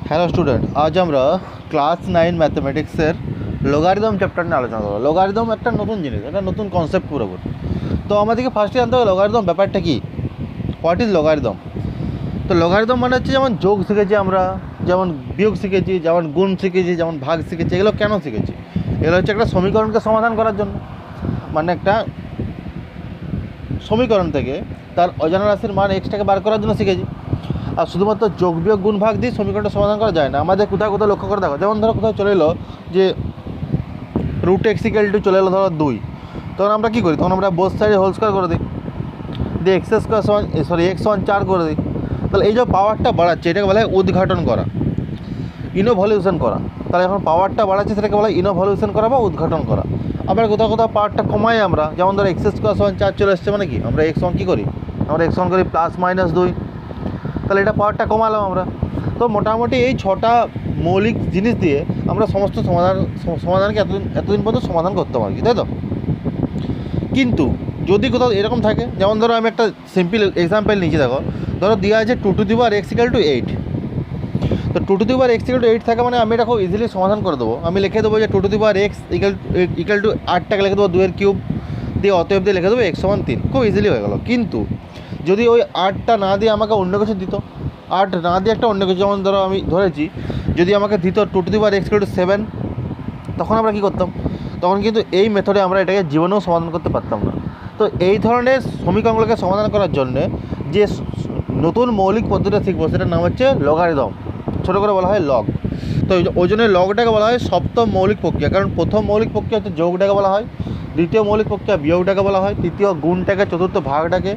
Hello student, আজ আমরা class 9 ম্যাথমেটিক্সের logarithm chapter নিয়ে আলোচনা করবো। লগারিদম একটা নতুন জিনিস, একটা নতুন কনসেপ্ট পুরোপুরি। তো আমাদেরকে ফার্স্টে জানতে হবে লগারিদম ব্যাপারটা কী, হোয়াট ইজ লগারিদম। তো লগারিদম মানে হচ্ছে যেমন যোগ শিখেছি আমরা, যেমন বিয়োগ শিখেছি, যেমন গুণ শিখেছি, যেমন ভাগ শিখেছি। এগুলো কেন শিখেছি? এগুলো হচ্ছে একটা সমীকরণকে সমাধান করার জন্য। মানে একটা সমীকরণ থেকে তার অজানা রাশির মান এক্সটাকে বার করার জন্য শিখেছি। আর শুধুমাত্র যোগ বিয়োগ গুণ ভাগ দিয়ে সমীকরণটা সমাধান করা যায় না। আমাদের কোথাও কোথাও লক্ষ্য করে দেখো, যেমন ধরো কোথাও চলে এলো যে রুট এক্স ইকুয়াল টু চলে এলো ধরো 2, তখন আমরা কী করি? তখন আমরা বোথ সাইডে হোল স্কোয়ার করে দিই, দিয়ে এক্স স্কোয়ার এক্স ওয়ান 4 করে দিই। তাহলে এই যে পাওয়ারটা বাড়াচ্ছে এটাকে বলা হয় উদ্ঘাটন করা, ইনোভলিউশন করা। তাহলে এখন পাওয়ারটা বাড়াচ্ছে সেটাকে বলা হয় ইনোভলিউশন করা বা উদ্ঘাটন করা। আবার কোথাও কোথাও পাওয়ারটা কমাই আমরা, যেমন ধরো এক্স স্কোয়ার 4 চলে এসছে, মানে কি আমরা এক্স ওয়ান কী করি? আমরা এক্স ওয়ান করি +-2, তাহলে এটা পাওয়ারটা কমালাম আমরা। তো মোটামুটি এই 6টা মৌলিক জিনিস দিয়ে আমরা সমস্ত সমাধানকে এতদিন পর্যন্ত সমাধান করতাম আর কি, তাই তো? কিন্তু যদি কোথাও এরকম থাকে, যেমন ধরো আমি একটা সিম্পল এক্সাম্পল নিচ্ছি, দেখো ধরো দেওয়া আছে 2x = 8। তো 2x = 8 থাকে মানে আমি এটা খুব ইজিলি সমাধান করে দেবো। আমি লিখে দেবো যে 2x = 8টাকে লিখে দেবো 2 এর কিউব দিয়ে, অতএব দিয়ে লিখে দেবো x = 3, খুব ইজিলি হয়ে গেল। কিন্তু যদি ওই 8টা না দিয়ে আমাকে অন্য কিছু দিত, 8 না দিয়ে একটা অন্য কিছু, যেমন ধরো আমি ধরেছি যদি আমাকে দিত 2x = 7, তখন আমরা কী করতাম? তখন কিন্তু এই মেথডে আমরা এটাকে জীবনেও সমাধান করতে পারতাম না। তো এই ধরনের সমীকরণগুলোকে সমাধান করার জন্যে যে নতুন মৌলিক পদ্ধতিটা শিখবো সেটার নাম হচ্ছে লগারিদম, ছোটো করে বলা হয় লগ। তো ওই জন্য লগটাকে বলা হয় সপ্তম মৌলিক প্রক্রিয়া, কারণ প্রথম মৌলিক প্রক্রিয়া হচ্ছে যোগটাকে বলা হয়, দ্বিতীয় মৌলিক প্রক্রিয়া বিয়োগটাকে বলা হয়, তৃতীয় গুণটাকে, চতুর্থ ভাগটাকে,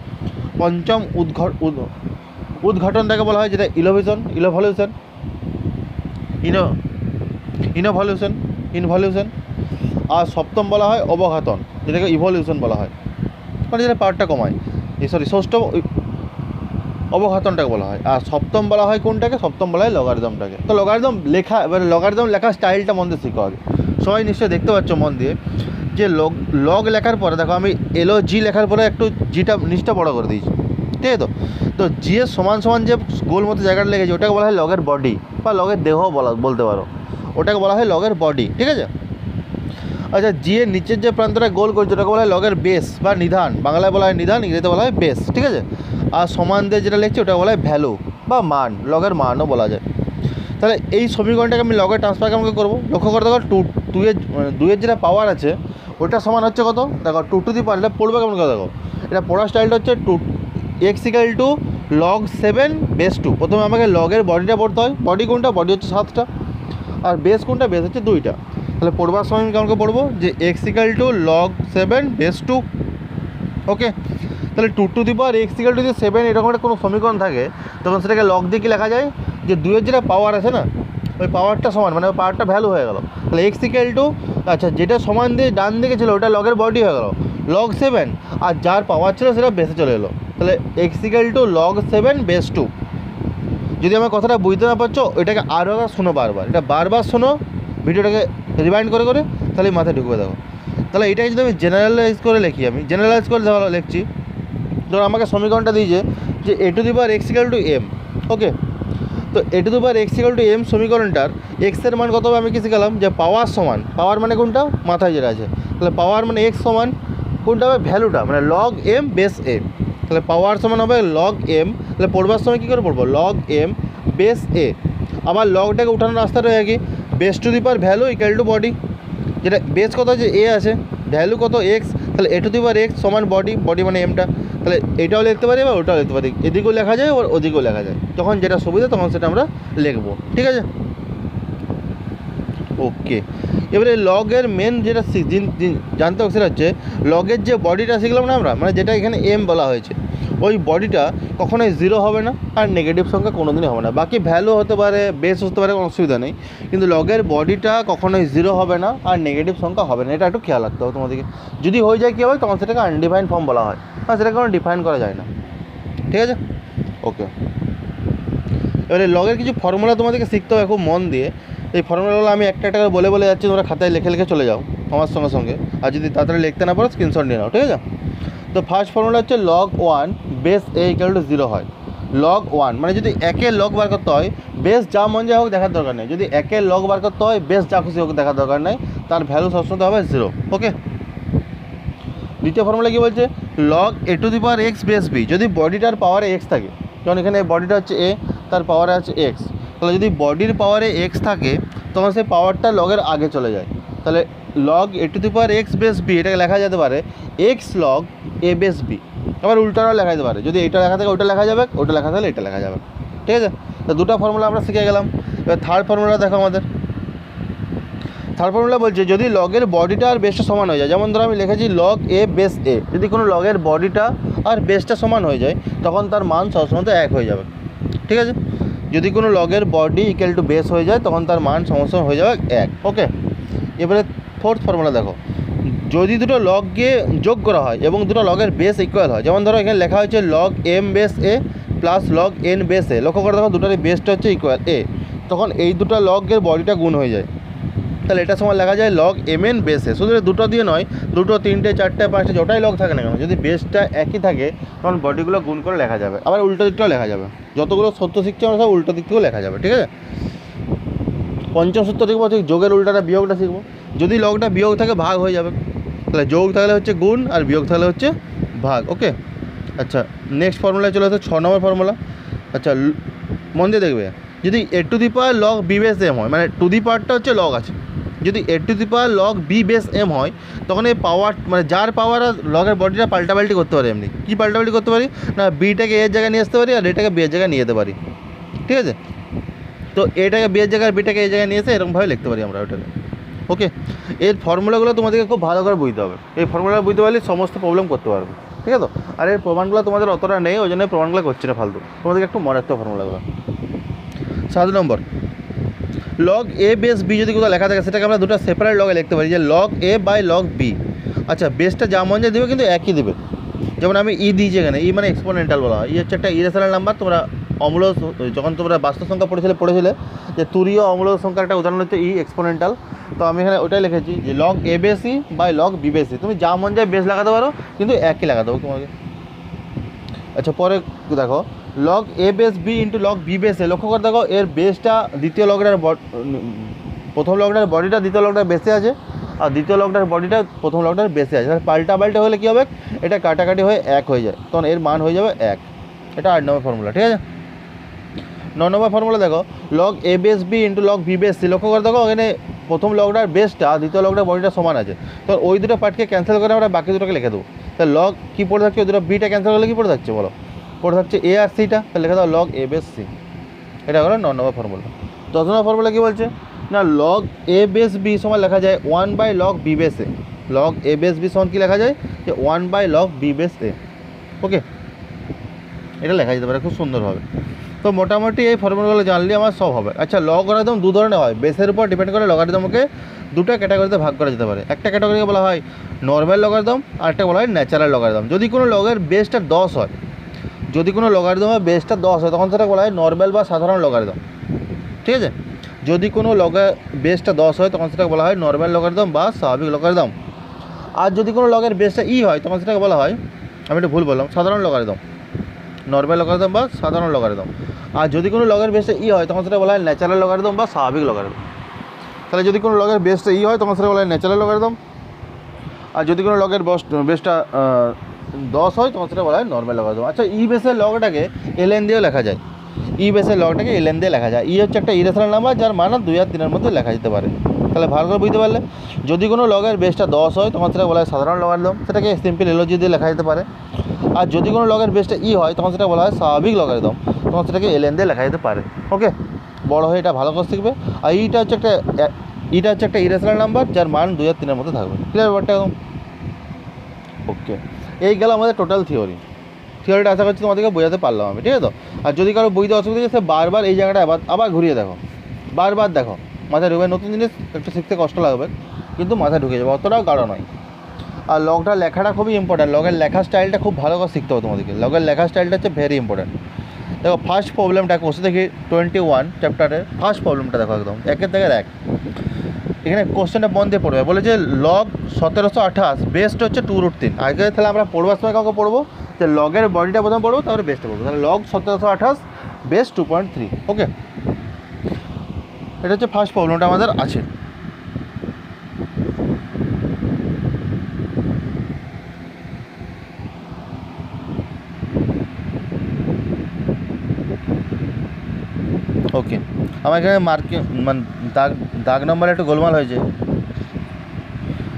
পঞ্চম উদ্ঘাটনটাকে বলা হয় যেটা ইনভলিউশন, আর সপ্তম বলা হয় অবঘাতন, যেটাকে ইভলিউশন বলা হয়, মানে যেটা পাওয়ারটা কমায়। ষষ্ঠ অবঘাতনটাকে বলা হয়। আর সপ্তম বলা হয় কোনটাকে? সপ্তম বলা হয় লগারিদমটাকে। তো লগারিদম লেখা, এবারে লগারিদম লেখার স্টাইলটা মন দিয়ে শিখো আগে। সবাই নিশ্চয়ই দেখতে পাচ্ছ মন দিয়ে যে লগ লেখার পরে দেখো আমি LOG লেখার পরে একটু জিটা নিচটা বড় করে দিয়েছি, ঠিক আছে? তো জি এর সমান যে গোল মতো জায়গাটা লেগেছে ওটাকে বলা হয় লগের বডি বা লগের দেহ বলতে পারো, ওটাকে বলা হয় লগের বডি, ঠিক আছে? আচ্ছা, জি এর নিচের যে প্রান্তটা গোল করছে ওটাকে বলা হয় লগের বেস বা নিধান, বাংলায় বলা হয় নিধান, ইংরেজিতে বলা হয় বেস, ঠিক আছে? আর সমান দিয়ে যেটা লিখছে ওটা বলা হয় ভ্যালু বা মান, লগের মানও বলা যায়। তাহলে এই সমীকরণটাকে আমি লগের ট্রান্সফার কেমন করবো? লক্ষ্য করে দেখো 2 এর যেটা পাওয়ার আছে ওটা সমান হচ্ছে কত? দেখো 2 এটা পড়বে কেমন করে? দেখো এটা পড়ার স্টাইলটা হচ্ছে x = log7/2। প্রথমে আমাকে লগের বডিটা পড়তে হয়। বডি কোনটা? বডি হচ্ছে 7টা, আর বেস কোনটা? বেস হচ্ছে 2টা। তাহলে পড়বার সময় আমি কেমন করে পড়বো? যে x = log7/2। ওকে, তাহলে 2x = 7 এরকম একটা কোনো সমীকরণ থাকে তখন সেটাকে লগ দিয়ে কি লেখা যায়? যে 2 এর যেটা পাওয়ার আছে না, ওই পাওয়ারটা সমান, মানে ওই পাওয়ারটা ভ্যালু হয়ে গেল। তাহলে x = আচ্ছা যেটা সমান দিয়ে ডান দিকে ছিল ওটা লগের বডি হয়ে গেল log7, আর যার পাওয়ার ছিল সেটা বেসে চলে এলো। তাহলে x = log7/2। যদি আমার কথাটা বুঝতে না পারছো ওইটাকে আরও শোনো, বারবার শোনো ভিডিওটাকে রিমাইন্ড করে তাহলে মাথায় ঢুকবে। দেখো তাহলে এটাকে যদি আমি জেনারেলাইজ করে লিখি, আমি জেনারেলাইজ করে লিখছি, ধরো আমাকে সমীকরণটা দিয়েছে যে a⁴x = m। ওকে, তো a⁴x = m সমীকরণটার x এর মান কত হবে? আমি কি শিখালাম যে পাওয়ার সমান, পাওয়ার মানে কোনটা? মাথায় যেটা আছে। তাহলে পাওয়ার মানে x সমান কোনটা হবে? ভ্যালুটা, মানে log m বেস a। তাহলে পাওয়ার সমান হবে log m। তাহলে পড়বার সময় কী করে পড়বো? log m base a। আবার লগটাকে উঠানোর রাস্তাটা হয়ে কি? Base to the power value equal two body, যেটা বেস কত আছে? a আছে, ভ্যালু কত? x। তাহলে a⁴x সমান বডি মানে mটা। তাহলে এটাও লিখতে পারি বা ওটাও লিখতে পারি, এদিকেও লেখা যায় আর ওদিকেও লেখা যায়, যখন যেটা সুবিধা তখন সেটা আমরা লিখবো, ঠিক আছে? ওকে, এবারে লগের মেন যেটা জানতে হবে সেটা হচ্ছে লগের যে বডিটা শিখলাম না আমরা, মানে যেটা এখানে m বলা হয়েছে, ওই বডিটা কখনোই 0 হবে না আর নেগেটিভ সংখ্যা কোনোদিনই হবে না। বাকি ভ্যালু হতে পারে, বেস হতে পারে, কোনো অসুবিধা নেই, কিন্তু লগের বডিটা কখনোই 0 হবে না আর নেগেটিভ সংখ্যা হবে না। এটা একটু খেয়াল রাখতে হবে তোমাদেরকে। যদি হয়ে যায় কী হবে? তখন সেটাকে আনডিফাইন্ড ফর্ম বলা হয়, আর সেটাকে কোনো ডিফাইন করা যায় না, ঠিক আছে? ওকে, এবারে লগের কিছু ফর্মুলা তোমাদেরকে শিখতে হবে খুব মন দিয়ে। এই ফর্মুলাগুলো আমি একটা একটা করে বলে যাচ্ছি, তোমরা খাতায় লিখে চলে যাও আমার সঙ্গে। আর যদি তাড়াতাড়ি লিখতে না পারো স্ক্রিনশট নিয়ে নাও, ঠিক আছে? তো ফার্স্ট ফর্মুলা হচ্ছে log 1 বেস a = 0 হয়। লগ 1, মানে যদি একের লগ বার করতে হয় বেস যা মন যায় হোক দেখার দরকার নেই, যদি একের লগ বার করতে হয় বেস যা খুশি হোক দেখার দরকার নেই, তার ভ্যালু সবসময় হবে 0। ওকে, দ্বিতীয় ফর্মুলা কী বলছে, log a to the power x base b, যদি বডিটার পাওয়ারে এক্স থাকে, যেমন এখানে বডিটা হচ্ছে এ, তার পাওয়ারে আছে এক্স, তাহলে যদি বডির পাওয়ারে এক্স থাকে তখন সেই পাওয়ারটা লগের আগে চলে যায়, তাহলে log a to the power x base b এটাকে লেখা যেতে পারে এক্স লগ এ বেস বি। আবার উল্টাটাও লেখা যেতে পারে, যদি এটা লেখা থাকে ওটা লেখা যাবে, ওটা লেখা থাকলে এটা লেখা যাবে। ঠিক আছে, তো দুটো ফর্মুলা আমরা শিখে গেলাম। এবার থার্ড ফর্মুলা দেখো আমাদের। থার্ড ফর্মুলা বলছে যদি লগের বডিটা আর বেসটা সমান হয়ে যায়, যেমন ধরো আমি লিখেছি লগ এ বেস এ, যদি কোনো লগের বডিটা আর বেসটা সমান হয়ে যায় তখন তার মান সবসময় 1 হয়ে যাবে। ঠিক আছে, যদি কোনো লগের বডি ইকুয়াল টু বেস হয়ে যায় তখন তার মান সবসময় হয়ে যাবে 1। ওকে, এবারে ফোর্থ ফর্মুলা দেখো, যদি দুটো লগকে যোগ করা হয় এবং দুটো লগের বেস ইকুয়াল হয়, যেমন ধরো এখানে লেখা হয়েছে log M base A plus log N base A, লক্ষ্য করে দেখো দুটোরই বেসটা হচ্ছে ইকুয়াল এ, তখন এই দুটো লগের বডিটা গুণ হয়ে যায়, তাহলে এটার সময় লেখা যায় লগ এম এন বেসে। শুধু দুটো দিয়ে নয়, দুটো, তিনটে, চারটে, পাঁচটা যটাই লগ থাকে না কেন, যদি বেসটা একই থাকে তখন বডিগুলো গুণ করে লেখা যাবে। আবার উল্টো দিকটাও লেখা যাবে, যতগুলো সত্য শিখছে আমরা সব উল্টো দিক থেকেও লেখা যাবে। ঠিক আছে, পঞ্চম সূত্র দেখবো হচ্ছে যোগের উল্টাটা বিয়োগটা শিখবো। যদি লগটা বিয়োগ থাকে ভাগ হয়ে যাবে, তাহলে যোগ থাকলে হচ্ছে গুণ আর বিয়োগ থাকলে হচ্ছে ভাগ। ওকে, আচ্ছা নেক্সট ফর্মুলায় চলে আসে 6 নম্বর ফর্মুলা। আচ্ছা মন দিয়ে দেখবে, যদি A to the power log B base M হয়, মানে টু দি পাওয়ারটা হচ্ছে লগ আছে, যদি A to the power log B base M হয় তখন এই পাওয়ার মানে যার পাওয়ার আর লগের বডিটা পাল্টাপাল্টি করতে পারি। এমনি কী পাল্টাপাল্টি করতে পারি না, বিটাকে এর জায়গায় নিয়ে আসতে পারি আর এটাকে বি এর জায়গায় নিয়ে যেতে পারি। ঠিক আছে, তো এটাকে বি এর জায়গায় বিটাকে এই জায়গায় নিয়ে এসে এরকমভাবে লিখতে পারি আমরা ওটাকে। ওকে, এর ফর্মুলাগুলো তোমাদেরকে খুব ভালো করে বুঝতে হবে, এই ফর্মুলা বুঝতে পারলে সমস্ত প্রবলেম করতে পারবে। ঠিক আছে, আর এর প্রমাণগুলো তোমাদের অতটা নেই, ওই জন্য প্রমাণগুলো করছি না ফালতু, তোমাদেরকে একটু মনে রাখতে হবে ফর্মুলাগুলো। 7 নম্বর, লগ এ বেস বি যদি কোথাও লেখা থাকে সেটাকে আমরা দুটো সেপারেট লগে লিখতে পারি, যে log a by log b. আচ্ছা বেসটা যা মন যায় দেবে কিন্তু একই দেবে, যেমন আমি ই দিয়েছি এখানে, ই মানে এক্সপোনেন্টাল বলা হয়, ই হচ্ছে একটা ইরেশনাল নাম্বার। তোমরা অম্ল যখন তোমরা বাস্তব সংখ্যা পড়েছিলে যে তুরীয় অম্ল সংখ্যার একটা উদাহরণ হচ্ছে ই এক্সপোনেন্টাল, তো আমি এখানে ওটাই লিখেছি যে লগ এ বেসি বাই লগ বি বেসি। তুমি যা মন যায় বেস লাগাতে পারো কিন্তু একই লাগাতে হবে তোমাকে। আচ্ছা পরে দেখো log A base B into log B base A, লক্ষ্য করে দেখো এর বেসটা দ্বিতীয় লগটার প্রথম লগটার বডিটা দ্বিতীয় লগটার বেসে আছে আর দ্বিতীয় লগটার বডিটা প্রথম লগটার বেসে আছে, পাল্টা হলে কী হবে, এটা কাটাকাটি হয়ে 1 হয়ে যায়, তখন এর মান হয়ে যাবে 1। এটা 8 নম্বর ফর্মুলা। ঠিক আছে, 9 নম্বর ফর্মুলা দেখো, লগ এ base B into log B base C, লক্ষ্য করে দেখো এখানে প্রথম লগটার বেসটা দ্বিতীয় লগটার বডিটা সমান আছে, তো ওই দুটো পার্টকে ক্যান্সেল করে আমরা বাকি দুটোকে লিখে দেবো। তাহলে লগ কী পড়ে থাকছে, ওই দুটো বিটা ক্যান্সেল করলে কী পড়ে থাকছে বলো, পড়ে থাকছে এ আর সিটা, তাহলে লেখা দাও লগ এ বেস সি। এটা হলো 9 নম্বর ফর্মুলা। 10 নম্বর ফর্মুলা কী বলছে না, লগ এ বেস বি সমান লেখা যায় 1 by log B base a, log A base b সমান কী লেখা যায় যে 1 by log B base a. Okay, এটা লেখা যেতে পারে খুব সুন্দরভাবে। তো মোটামুটি এই ফর্মুলাগুলো জানলে আমার সব হবে। আচ্ছা লগারিদম দু ধরনের হয়, বেসের উপর ডিপেন্ড করে লগারিদমকে দুটো ক্যাটাগরিতে ভাগ করা যেতে পারে। একটা ক্যাটাগরিকে বলা হয় নর্মাল লগারিদম আর একটা বলা হয় ন্যাচারাল লগারিদম। যদি কোনো লগের বেসটা 10 হয়, যদি কোনো লগারিদমের বেসটা 10 হয় তখন সেটা বলা হয় নর্মাল বা সাধারণ লগারিদম। ঠিক আছে, যদি কোনো লগের বেসটা 10 হয় তখন সেটাকে বলা হয় নর্মাল লগারিদম বা স্বাভাবিক লগারিদম। আর যদি কোনো লগের বেসটা ই হয় তখন সেটাকে বলা হয়, আমি একটু ভুল বললাম, সাধারণ লগারিদম, নর্মাল লগারিদম বা সাধারণ লগারিদম। আর যদি কোনো লগের বেসটা ই হয় তখন সেটা বলা হয় ন্যাচারাল লগারিদম বা স্বাভাবিক লগারিদম। তাহলে যদি কোনো লগের বেসটা ই হয় তখন সেটা বলা হয় ন্যাচারাল লগারিদম, আর যদি কোনো লগের বেসটা 10 হয় তখন সেটা বলা হয় নর্মাল লগারিদম। আচ্ছা ই বেসের লগটাকে এলএন দিয়েও লেখা যায়, ই বেসের লগটাকে এলএন দিয়ে লেখা যায়। ই হচ্ছে একটা ইরেশনাল নাম্বার যার মান 2 আর 3 মধ্যে লেখা যেতে পারে। তাহলে ভালো করে বুঝতে পারলে, যদি কোনো লগের বেসটা 10 হয় তখন সেটা বলা হয় সাধারণ লগারিদম, সেটাকে সিম্পল এলজি দিয়ে লেখা যেতে পারে। আর যদি কোনো লগের বেসটা ই হয় তখন সেটা বলা হয় স্বাভাবিক লগারিদম, তখন সেটাকে এলএন দিয়ে লেখা যেতে পারে। ওকে, বড় হয়ে এটা ভালো করে শিখবে। আর ইটা হচ্ছে একটা ইরেশনাল নাম্বার যার মান 2 আর 3 মধ্যে থাকবে। ক্লিয়ার ব্যাপারটা একদম? ওকে, এই গেল আমাদের টোটাল থিওরিটা আশা করছি তোমাদেরকে বোঝাতে পারলাম আমি। ঠিক আছে তো? আর যদি কারো বুঝতে অসুবিধা হচ্ছে সে বারবার এই জায়গাটা আবার ঘুরিয়ে দেখো, বারবার দেখো, মাথায় ঢুকবে। নতুন জিনিস একটু শিখতে কষ্ট লাগবে কিন্তু মাথায় ঢুকে যাবে, অতটাও গাঢ় নয়। আর লগটা লেখাটা খুবই ইম্পর্ট্যান্ট, লগের লেখা স্টাইলটা খুব ভালো করে শিখতে হবে তোমাদেরকে। লগের লেখা স্টাইলটা হচ্ছে ভেরি ইম্পর্ট্যান্ট। দেখো ফার্স্ট প্রবলেমটা কোশ্চেন দেখি 21 চ্যাপ্টারের ফার্স্ট প্রবলেমটা দেখো, একদম 1 থেকে 1। এখানে কোশ্চেনটা মন দিয়ে পড়বে, বলে যে লগ 1728 বেস্ট হচ্ছে 2√3। আগে তাহলে আমরা পড়বার সময় কাউকে পড়বো যে লগের বডিটা প্রথম পড়বো, তারপরে বেসটা পড়বো। তাহলে লগ 1728 বেস 2.3। ওকে, এটা হচ্ছে ফার্স্ট প্রবলেমটা আমাদের আছে। ওকে, আমার এখানে মানে দাগ নম্বরে একটু গোলমাল হয়েছে,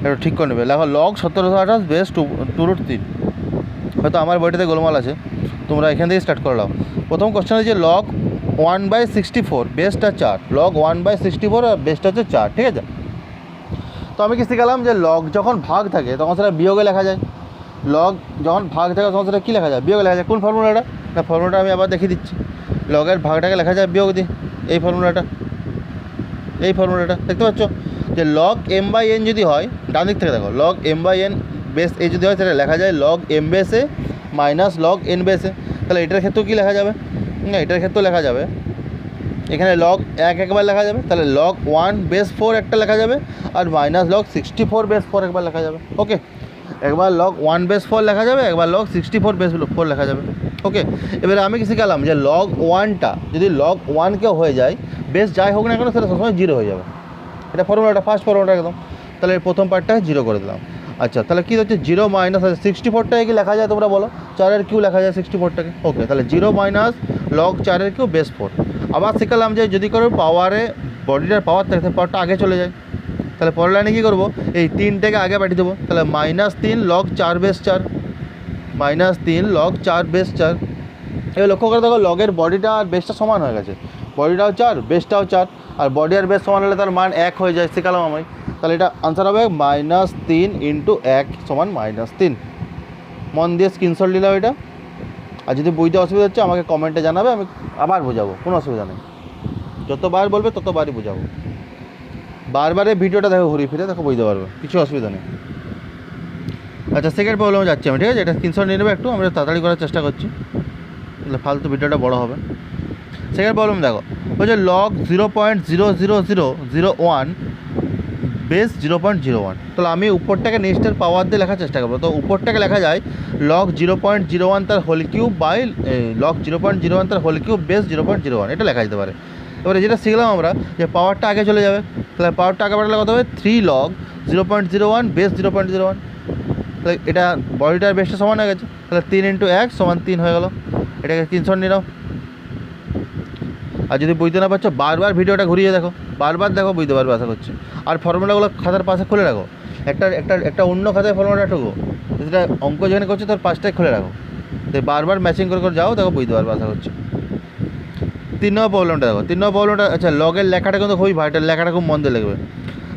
একটু ঠিক করে নেবে। দেখো লগ 1728 বেস 2√3, হয়তো আমার বইটাতে গোলমাল আছে, তোমরা এখান থেকে স্টার্ট করে নাও। প্রথম কোশ্চেন হচ্ছে লগ 1/64 বেসটা 4, লগ 1/64 আর বেসটা হচ্ছে 4, ঠিক আছে। তো আমি কি শিখালাম যে লগ যখন ভাগ থাকে তখন সেটা বিয়োগে লেখা যায়, লগ যখন ভাগ থাকে তখন সেটা কী লেখা যায়, বিয়োগে লেখা যায়। কোন ফর্মুলাটা? না, ফর্মুলাটা আমি আবার দেখিয়ে দিচ্ছি। লগের ভাগটাকে লেখা যায় বিয়োগ দিয়ে, এই ফর্মুলাটা দেখতে পাচ্ছ যে লগ m/n যদি হয়, ডান দিক থেকে দেখো, লগ m/n বেস এ যদি হয়, সেটা লেখা যায় লগ m বেস এ মাইনাস লগ n বেস এ। তাহলে এটার ক্ষেত্রেও কী লেখা যাবে? না, এটার ক্ষেত্রেও লেখা যাবে, এখানে লগ 1 একবার লেখা যাবে, তাহলে লগ 1 বেস 4 একটা লেখা যাবে, আর মাইনাস লগ 64 বেস 4 একবার লেখা যাবে। ওকে, একবার লগ 1 বেস 4 লেখা যাবে, একবার লগ 64 বেস 4 লেখা যাবে। ওকে, এবারে আমি কি শিখালাম যে লগ 1টা যদি লগ 1কেও হয়ে যায়, বেস যাই হোক না কেন সেটা সবসময় 0 হয়ে যাবে। এটা ফর্মুলাটা, ফার্স্ট ফর্মুলাটা একদম। তাহলে এই প্রথম পার্টটা 0 করে দিলাম। আচ্ছা, তাহলে কী হচ্ছে 0 মাইনাস 64টাকে কি লেখা যায় তোমরা বলো? 4-এর কিউ লেখা যায় 64টাকে। ওকে, তাহলে 0 মাইনাস লগ 4-এর কিউ বেস 4। আবার শিখালাম যে যদি কোনো পাওয়ারে বডিটার পাওয়ার থাকে, পাওয়ারটা আগে চলে যায়, তাহলে পরের লাইনে কী করবো, এই 3টাকে আগে পাঠিয়ে দেবো। তাহলে -3 লগ 4 বেস 4, -3 লগ 4 বেস 4। এবার লক্ষ্য করে দেখো লগের বডিটা আর বেসটা সমান হয়ে গেছে, বডিটাও 4 বেসটাও 4, আর বডি আর বেস সমান হলে তার মান 1 হয়ে যায়, শিখালাম আমি। তাহলে এটা আনসার হবে -3 × 1 সমান -3। মন দিয়ে স্ক্রিনশট নিলাম এটা। আর যদি বুঝতে অসুবিধা হচ্ছে আমাকে কমেন্টে জানাবে, আমি আবার বোঝাবো, কোনো অসুবিধা নেই। যতবার বলবে ততবারই বোঝাবো, বারবারে ভিডিওটা দেখো, ঘুরিয়ে ফিরে দেখো, বুঝতে পারবে, কিছু অসুবিধা নেই। আচ্ছা, সেকেন্ড প্রবলেমে যাচ্ছি আমি, ঠিক আছে। এটা স্ক্রিনশট নিয়ে নেবে একটু, আমরা তাড়াতাড়ি করার চেষ্টা করছি, তাহলে ফালতু ভিডিওটা বড় হবে। সেকেন্ড প্রবলেম দেখো, বলছে লগ 0.00001 বেস 0.01। তাহলে আমি উপরটাকে নেক্সটের পাওয়ার দিয়ে লেখার চেষ্টা করবো। তো উপরটাকে লেখা যায় লগ 0.01 তার হোল কিউব বাই লগ 0.01 তার হোল কিউব বেস 0.01, এটা লেখা যেতে পারে। এবারে যেটা শিখলাম আমরা যে পাওয়ারটা আগে চলে যাবে, তাহলে পাওয়ারটা আগে পাঠালে কত হবে, 3 লগ 0.01 বেস 0.01। তাহলে এটা বডিটার বেসটা সমান হয়ে গেছে, তাহলে 3 × 1 = 3 হয়ে গেল। এটাকে স্ক্রিনশট নিয়ে নাও। আর যদি বুঝতে না পারছো, বারবার ভিডিওটা ঘুরিয়ে দেখো, বারবার দেখো, বুঝতে পারবে আশা করছি। আর ফর্মুলাগুলো খাতার পাশে খুলে রাখো, একটা অন্য খাতায় ফর্মুলাটা ঢোকো, যেটা অঙ্ক যেখানে করছো তার পাশটাই খুলে রাখো, তো বারবার ম্যাচিং করে যাও, দেখো বুঝতে পারবে আশা করছি। 3 নম্বর প্রবলেমটা দেখো, 3 নম্বর প্রবলেমটা, আচ্ছা লগের লেখাটা কিন্তু খুবই ভাইটাল, লেখাটা খুব মন দিয়ে লিখবে।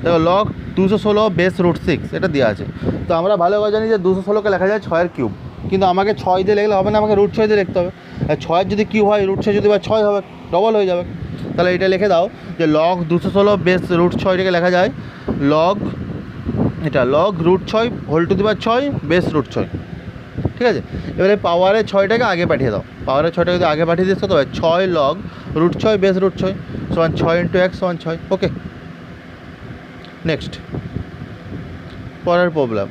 দেখো লগ 216 বেস √6 এটা দেওয়া আছে। তো আমরা ভালো করে জানি যে 216কে লেখা যায় 6-এর কিউব, কিন্তু আমাকে 6 দিয়ে লিখলে হবে না, আমাকে √6 দিয়ে লিখতে হবে। আর 6-এর যদি কিউব হয়, √6 যদি বা 6 হবে, ডবল হয়ে যাবে। তাহলে এটা লিখে দাও যে লগ 216 বেস √6, এটাকে লেখা যায় লগ, এটা log √6 whole to the power 6 base √6, ঠিক আছে। এবারে পাওয়ারে 6টাকে আগে পাঠিয়ে দাও, পাওয়ারে 6টাকে যদি আগে পাঠিয়ে দিস তো 6 লগ √6 বেস √6 সমান 6 × 1 = 6। ওকে, নেক্সট পরের problem,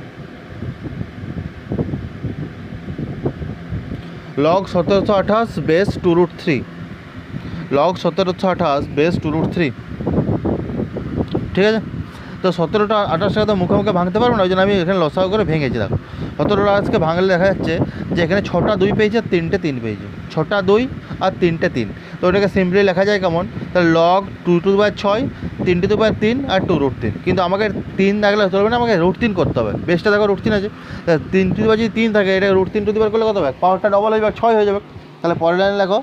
log 1728 base 2√3, log 1728 base 2√3, ঠিক আছে। তো 17টা 28টাকে তো মুখে মুখে ভাঙতে পারবো না, ওই জন্য আমি এখানে লসাগু করে ভেঙেছি। দেখো 17টা আজকে ভাঙলে দেখা যাচ্ছে যে এখানে 6টা 2 পেয়েছে আর 3টে 3 পেয়েছে, 6টা 2 আর 3টে 3। তো ওটাকে সিম্পলি লেখা যায় কেমন, তাহলে লগ 2/6 3/3 আর 2√3। কিন্তু আমাকে 3 থাকলে চলবে না, আমাকে √3 করতে হবে। বেসটা দেখো √3 আছে, 3 যদি 3 থাকে, এটা √3 করলে কত হবে, পাওয়ারটা ডবল হয়ে যাবে, 6 হয়ে যাবে। তাহলে পরের লাইনে লেখো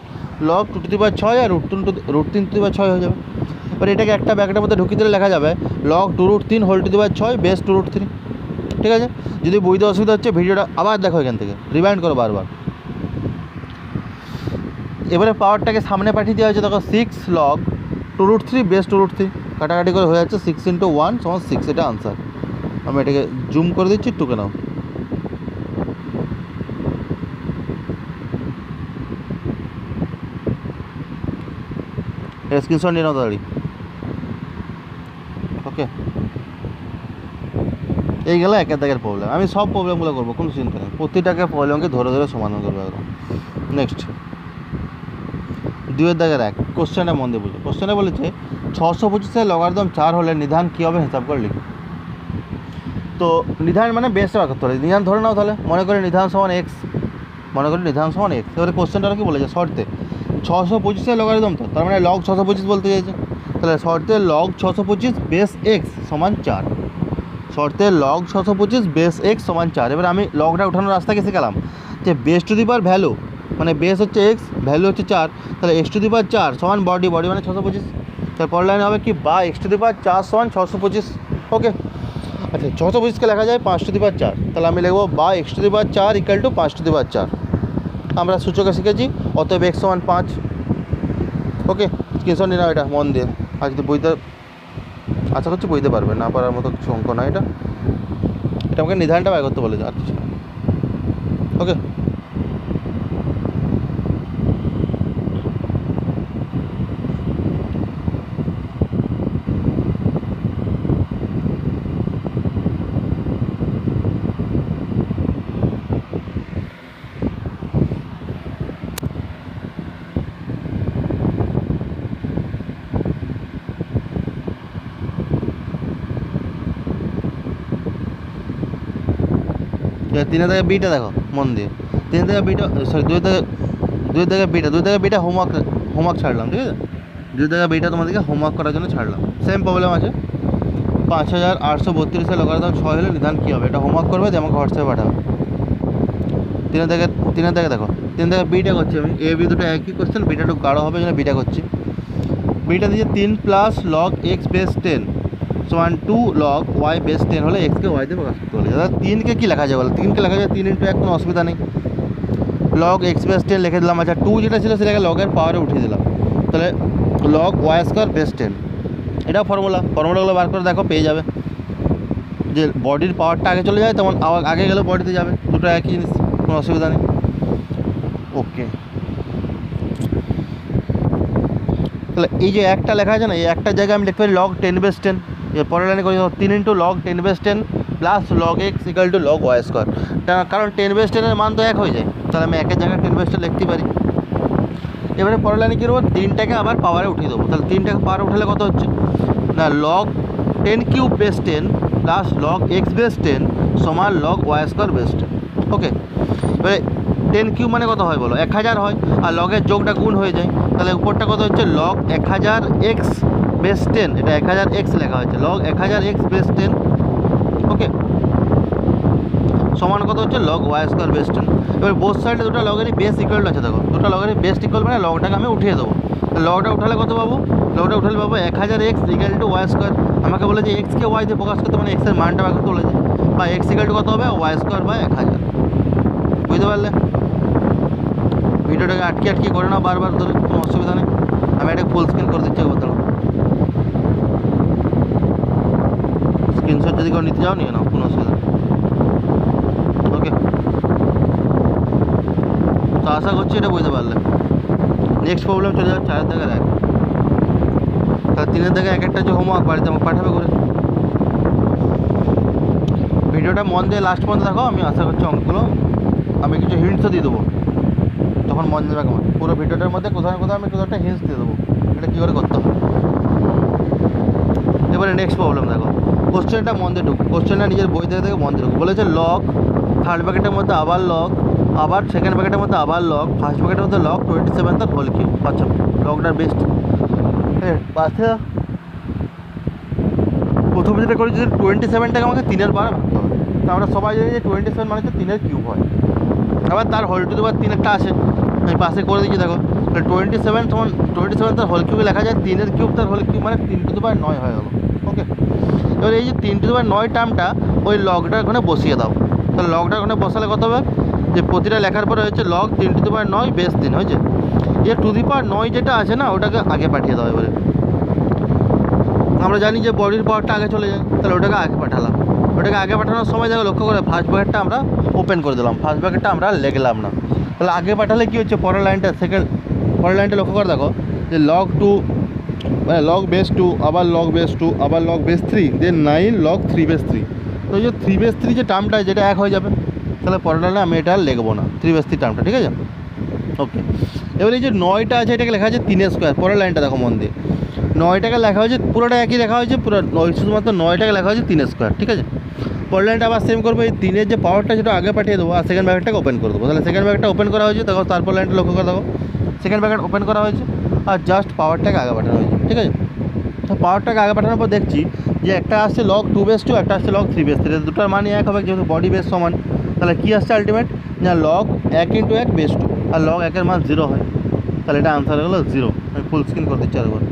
লগ 2/6 আর √3/6 হয়ে যাবে। এবার এটাকে একটা ব্র্যাকেটের মধ্যে ঢুকিয়ে দিলে লেখা যাবে log 2√3 whole to the power 6 base 2√3, ঠিক আছে। যদি বুঝতে অসুবিধা হচ্ছে ভিডিওটা আবার দেখো, এখান থেকে রিমাইন্ড করো বারবার। এবারে পাওয়ারটাকে সামনে পাঠিয়ে দেওয়া হয়েছে, দেখো 6 লগ 2√3 বেস 2√3, কাটাকাটি করে হয়ে যাচ্ছে 6 × 1 = 6, এটা আনসার। আমি এটাকে জুম করে দিচ্ছি, টুকে নাও। স্ক্রিনশট নিয়ে নাও তাড়াতাড়ি। ওকে, এই গেল একের দাগের প্রবলেম। আমি সব প্রবলেমগুলো করবো, কোনো চিন্তা নেই, প্রতিটাকে প্রবলেমকে ধরে ধরে সমাধান করবো একদম। নেক্সট 2 দাগের 1 কোশ্চেনটা মন দিয়ে বুঝো। কোশ্চেনে বলেছে 625 লগারিদম 4 হলে নিধান কী হবে হিসাব করে লিখো। তো নিধান মানে বেসটা বার করতে হবে। নিধান ধরে নাও তাহলে, মনে করি নিধান সমান এক্স, মনে করি নিধান সমান এক্স। এবারে কোশ্চেনটা কী বলেছে, শর্তে 625 লগারিদম, তো তার মানে লগ 625 বলতে চাইছে। তাহলে শর্তে লগ 625 বেস এক্স সমান 4, শর্তে লগ 625 বেস এক্স সমান 4। এবার আমি লগটা উঠানোর রাস্তা কি শিখালাম, যে base to the power value মানে বেস হচ্ছে এক্স, ভ্যালু হচ্ছে 4, তাহলে এক্স টু দি পাওয়ার 4 সমান বডি, বডি মানে 625। তার পরের লাইনে হবে কি, বা এক্স টু দি পাওয়ার 4 সমান 625। ওকে, আচ্ছা 625কে লেখা যায় 5 টু দি পাওয়ার 4, তাহলে আমি লিখবো বা X to the power 4 equal to 5 to the power 4। আমরা সূচকে শিখেছি, অতএব এক্স সমান 5। ওকে, স্ক্রিনশট নিয়ে নাও এটা মন দিয়ে। আজ তো বইতে আশা করছি বইতে পারবে, না পারার মতো কিছু অঙ্ক না এটা। এটা আমাকে নিধানটা বাই করতে বলেছে, আর কিছু না। ওকে, এবার 3 থেকে বিটা দেখো মন দিয়ে। 3 থেকে বিটা, সরি 2 থেকে বিটা হোমওয়ার্ক ছাড়লাম, ঠিক আছে। 2 থেকে বিটা তোমাদেরকে হোমওয়ার্ক করার জন্য ছাড়লাম। সেম প্রবলেম আছে, 5832 লগারিদম 6 হলে নিধান কী হবে, এটা হোমওয়ার্ক করবে, দিয়ে আমাকে হোয়াটসঅ্যাপে পাঠাবে। 3 থেকে দেখো, 3 থেকে বিটা করছি আমি। এ বি দুটো একই কোশ্চেন, বিটা একটু গাঢ় হবে, জন্য বিটা করছি। বিটা দিয়েছে 3 প্লাস লগ এক্স বেস 10 সমান 2 লগ ওয়াই বেস 10 হলে এক্সকে ওয়াই দিয়ে প্রকাশ করতে বলে। দাদা 3কে কী লেখা যায় বলো, 3কে লেখা যায় 3 × 1, কোনো অসুবিধা নেই। লগ এক্স বেস 10 লিখে দিলাম। আচ্ছা 2 যেটা ছিল সেটাকে লগের পাওয়ারে উঠিয়ে দিলাম, তাহলে লগ ওয়াই স্কোয়ার বেস 10। এটা ফর্মুলাগুলো বার করে দেখো, পেয়ে যাবে। যে বডির পাওয়ারটা আগে চলে যায়, তেমন আগে গেলে বডিতে যাবে, দুটো একই জিনিস, কোনো অসুবিধা নেই। ওকে, তাহলে এই যে একটা লেখা আছে না, এই একটা জায়গায় আমি লিখতে পারি লগ 10 বেস 10। এর পরের লাইনে করি 3 × log 10 base 10 plus log x equal to log y square. কারণ 10 বেস 10-এর মান তো 1 হয়ে যায়, তাহলে আমি একের জায়গায় 10 বেস 10 লিখতে পারি। এবারে পরের লাইনে কী করবো, 3টাকে আবার পাওয়ারে উঠিয়ে দেবো। তাহলে 3টাকে পাওয়ারে উঠালে কত হচ্ছে না, log 10 cube base 10 plus log x base 10 সমান লগ ওয়াই স্কোয়ার বেস 10। ওকে, এবারে 10 কিউব মানে কত হয় বলো, 1000 হয়, আর লগের যোগটা গুণ হয়ে যায়, তাহলে উপরটা কত হচ্ছে লগ 1000 এক্স বেস 10, এটা 1000 এক্স লেখা হয়েছে, লগ 1000 এক্স বেস 10। ওকে, সমান কত হচ্ছে লগ ওয়াই স্কোয়ার বেস 10। এবার বোথ সাইডে দুটো লগেরই বেস ইকুয়াল আছে, দেখো দুটো লগেরই বেস ইকুয়াল মানে লগটাকে আমি উঠিয়ে দেবো। লগটা উঠালে কত পাবো, লগটা উঠালে পাবো 1000 x equal to y square. আমাকে বলে যে এক্সকে ওয়াই দিয়ে প্রকাশ করতে, মানে এক্সের মানটা বার করতে বলেছে, বা এক্স ইকুয়াল টু কত হবে, ওয়াই স্কোয়ার বাই 1000। বুঝতে পারলে? ভিডিওটাকে আটকে করে নাও বারবার ধরে, কোনো অসুবিধা নেই। আমি একটা ফুল স্ক্রিন করে দিচ্ছি, বলতে স্ক্রিনশট যদি কেউ নিতে যাও নিয়ে নাও, কোনো অসুবিধা নেই। ওকে, তো আশা করছি এটা বুঝতে পারলে। নেক্সট প্রবলেম চলে যাচ্ছে 4 থেকে 1। তাহলে 3 থেকে 1 একটা যে হোমওয়ার্ক বাড়িতে আমাকে পাঠাবে করে। ভিডিওটা মন দিয়ে লাস্ট পর্যন্ত দেখো, আমি আশা করছি অঙ্কগুলো আমি কিছু হিন্টসও দিয়ে দেবো, তখন মন দেবে কেমন। পুরো ভিডিওটার মধ্যে কোথাও না কোথাও আমি কোথাও একটা হিন্টস দিয়ে দেবো, এটা কী করে করতে হবে। এবারে নেক্সট প্রবলেম দেখো, কোশ্চেনটা মন দিয়ে ঢুক, কোশ্চেনটা নিজের বই থেকে মন দিয়ে ঢুক। বলেছে লগ থার্ড ব্র্যাকেটের মধ্যে আবার লগ, আবার সেকেন্ড ব্র্যাকেটের মধ্যে আবার লগ, ফার্স্ট ব্র্যাকেটের মধ্যে লগ 27 তার হোল কিউব। আচ্ছা লগটার বেস্ট পাশে প্রথমে যেটা করি, যদি 27টাকে আমাকে 3-এর বার ভাঙতে হবে, তো আমরা সবাই জানি যে 27 মানে হচ্ছে 3-এর কিউব হয়। আবার তার হোল টু দি পাওয়ার 3 একটা আছে, আমি পাশে করে দিচ্ছি দেখো। 27 সমান 27 তার হোল কিউবে লেখা যায় 3-এর কিউব তার হোল কিউব মানে 3 টু দি পাওয়ার 9 হয়ে গেল। ওকে, এবার এই যে 3 টু দি পাওয়ার 9 টার্মটা ওই লগটার ওখানে বসিয়ে দাও। তাহলে লগটার ওখানে বসালে কত হবে, যে প্রতিটা লেখার পরে হচ্ছে log 3 two the power 9 base 3 হয়েছে। এর টু দি পাওয়ার 9 যেটা আছে না, ওটাকে আগে পাঠিয়ে দাও। এবারে আমরা জানি যে বডির পাওয়ারটা আগে চলে যায়, তাহলে ওটাকে আগে পাঠালাম। ওটাকে আগে পাঠানোর সময় দেখো লক্ষ্য করে ফার্স্ট ব্র্যাকেটটা আমরা ওপেন করে দিলাম, ফার্স্ট ব্র্যাকেটটা আমরা লিখলাম না। তাহলে আগে পাঠালে কী হচ্ছে, পরের লাইনটা পরের লাইনটা লক্ষ্য করে দেখো, যে লগ 2 মানে লগ বেস 2 আবার লগ বেস 2 আবার লগ বেস 3 দেন 9 লগ 3 বেস 3। তো এই যে 3/3 যে টার্মটা যেটা এক হয়ে যাবে, তাহলে পরের লাইনে আমি এটা আর লিখবো না 3/3 টার্মটা, ঠিক আছে। ওকে, এবার এই যে 9টা আছে এটাকে লেখা আছে 3 স্কোয়ার। পরের লাইনটা দেখো মন দিয়ে, 9টাকে লেখা হয়েছে পুরোটা একই লেখা হয়েছে, পুরো শুধুমাত্র 9টাকে লেখা হয়েছে 3 স্কোয়ার, ঠিক আছে। পরের লাইনটা আবার সেম করবো, এই 3-এর যে পাওয়ারটা সেটা আগে পাঠিয়ে দেবো আর সেকেন্ড ব্র্যাকেটটাকে ওপেন করে দেবো। তাহলে সেকেন্ড ব্র্যাকেটটা ওপেন করা হয়েছে, দেখো তারপর লাইনটা লক্ষ্য করে দেখো, সেকেন্ড ব্র্যাকেট ওপেন করা হয়েছে আর জাস্ট পাওয়ারটাকে আগে পাঠানো হয়েছে, ঠিক আছে। তো পাওয়ারটাকে আগে পাঠানোর পর দেখছি যে একটা আসছে log 2/2, একটা আসছে log 3/3, দুটোর মানই এক হবে যেহেতু বডি বেস সমান। তাহলে কী আসছে আলটিমেট, না log 1 × 1/2 আর log 1-এর মান 0 হয়, তাহলে এটা আনসার হলো 0। আমি ফুল স্ক্রিন করে দিচ্ছি আরেকবার।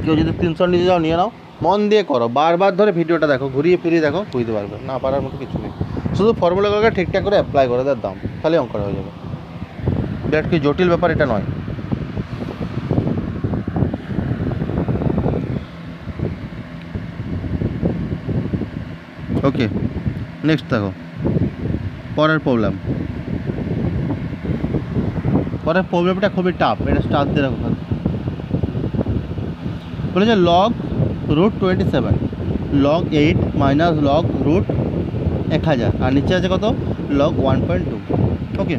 কেউ যদি স্ক্রিনশট নিতে যাও নিয়ে নাও, মন দিয়ে করো, বারবার ধরে ভিডিওটা দেখো, ঘুরিয়ে ফিরিয়ে দেখো, বুঝতে পারবে। না পারার মতো কিছু নেই, শুধু ফর্মুলাগুলোকে ঠিকঠাক করে অ্যাপ্লাই করে দেওয়ার দাম, তাহলে অঙ্কটা হয়ে যাবে। বিরাট কি জটিল ব্যাপার এটা নয়। ওকে, নেক্সট দেখো পরের প্রবলেমটা খুবই টাফ, এটা স্টার্ট দিয়ে রাখো। বলেছে log√27 log 8 মাইনাস log√1000 আর নিচে আছে কত log 1.2। ওকে,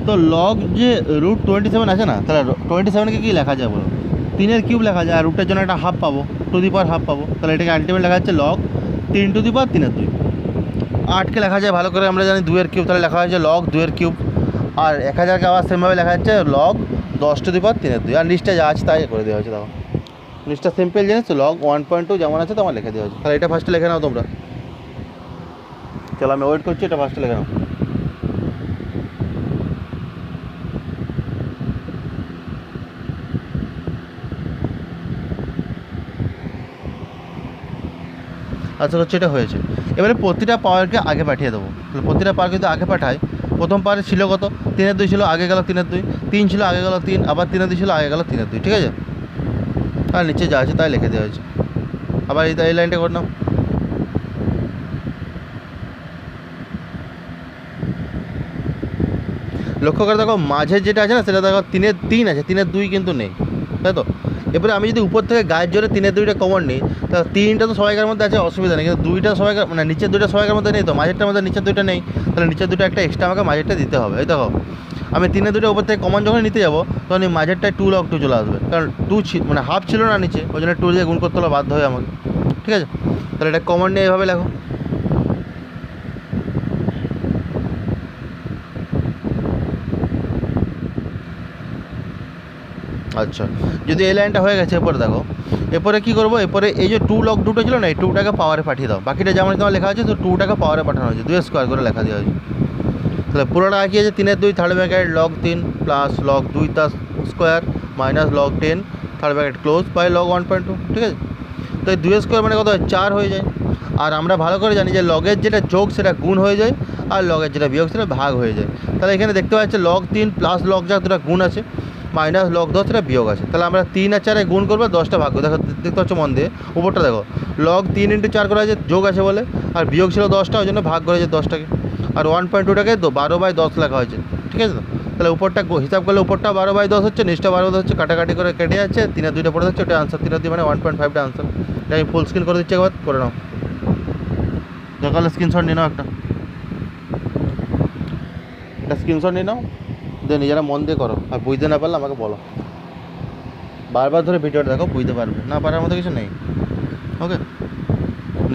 তো log যে √27 আছে না, তাহলে 27কে কী লেখা যায় বলো, 3-এর কিউব লেখা যায় আর রুটের জন্য একটা হাফ পাবো, টু দি পাওয়ার হাফ পাবো, তাহলে এটাকে আলটিমেট লেখা যাচ্ছে log 3 টু দি পাওয়ার 3/2। 8কে লেখা যায় ভালো করে আমরা জানি 2-এর কিউব, তাহলে লেখা হয়েছে log 2-এর কিউব। আর 1000কে আবার সেমভাবে লেখা যাচ্ছে log 10 টু দি পাওয়ার 3/2। আর লিস্টে যা আছে তাই করে দেওয়া হয়েছে, দেখো লিস্টটা সিম্পল জিনিস, log 1.2 যেমন আছে তোমার লিখে দেওয়া হয়েছে। তাহলে এটা ফার্স্টে লিখে নাও তোমরা, চলো আমি ওয়েট করছি, এটা ফার্স্টে লিখে নাও। আচ্ছা হচ্ছে এটা হয়েছে। এবারে প্রতিটা পাওয়ারকে আগে পাঠিয়ে দেবো, তাহলে প্রতিটা পাওয়ারকে যদি আগে পাঠাই, প্রথম পাওয়ারে ছিল কত 3/2 ছিল, আগে গেল 3/2, 3 ছিল আগে গেল 3, আবার 3/2 ছিল আগে গেল 3/2, ঠিক আছে। আর নিচে যা আছে তাই লিখে দেওয়া হয়েছে। আবার এই লাইনটা করে নাও। লক্ষ্য করে দেখো মাঝের যেটা আছে না সেটা দেখো 3 আছে, 3/2 কিন্তু নেই, তাই তো। এবারে আমি যদি উপর থেকে গায়ের জোরে 3/2টা কমন নিই, তাহলে 3টা তো সবাইকার মধ্যে আছে, অসুবিধা নেই, কিন্তু 2টা সবাইকার মানে নিচের 2টা সবাইকার মধ্যে নেই, তো মাঝেরটার মধ্যে নিচের 2টা নেই, তাহলে নিচের 2টা একটা এক্সট্রা আমাকে মাঝেরটা দিতে হবে। এই দেখো আমি 3/2টা উপর থেকে কমন যখন নিতে যাবো তখন এই মাঝেরটায় 2 log 2 চলে আসবে, কারণ 2 মানে হাফ ছিল না নিচে, ওই জন্য 2 দিয়ে গুণ করতে হলে বাধ্য হয় আমাকে, ঠিক আছে। তাহলে এটা কমন নিয়ে এইভাবে লেখো। আচ্ছা, যদি এই লাইনটা হয়ে গেছে, এরপরে দেখো এরপরে কী করবো, এরপরে এই যে 2 log 2টা ছিল না, এই 2টাকে পাওয়ারে পাঠিয়ে দাও। বাকিটা যেমন তোমার লেখা আছে, তো 2টাকে পাওয়ারে পাঠানো হয়েছে, 2 স্কোয়ার করে লেখা দেওয়া হয়েছে। তাহলে পুরোটা কি আছে 3/2 third bracket log 3 plus log 2 তার square minus log 10 third bracket close by log 1.2, ঠিক আছে। তো এই 2 স্কোয়ার মানে কত হয় 4 হয়ে যায়। আর আমরা ভালো করে জানি যে লগের যেটা যোগ সেটা গুণ হয়ে যায় আর লগের যেটা বিয়োগ সেটা ভাগ হয়ে যায়। তাহলে এখানে দেখতে পাচ্ছি log 3 প্লাস log 4 দুটা গুণ আছে, মাইনাস log 10 সেটা বিয়োগ আছে। তাহলে আমরা 3 আর 4 গুণ করবো, 10টা ভাগ দেখো, দেখতে পাচ্ছ মন দিয়ে উপরটা দেখো, log 3 × 4 করা আছে, যোগ আছে বলে, আর বিয়োগ ছিল 10টা, ওই জন্য ভাগ করা হয়েছে 10টাকে। আর 1.2টাকে 12/10 লেখা হয়েছে, ঠিক আছে। তো তাহলে উপরটা হিসাব করলে উপরটা 12/10 হচ্ছে, নিচটা 12/10 হচ্ছে, কাটাকাটি করে কেটে যাচ্ছে, 3/2টা পড়ে যাচ্ছে, ওটা আনসার 3/2 মানে 1.5টা আনসার। এটা আমি ফুল স্ক্রিন করে দিচ্ছি, একবার করে নাও, দেখালে স্ক্রিনশট নিয়ে নাও, একটা স্ক্রিনশট নিয়ে নাও, দিয়ে নিজেরা মন দিয়ে করো, আর বুঝতে না পারলে আমাকে বলো। বারবার ধরে ভিডিওটা দেখো, বুঝতে পারবে, না পারার মতো কিছু নেই। ওকে,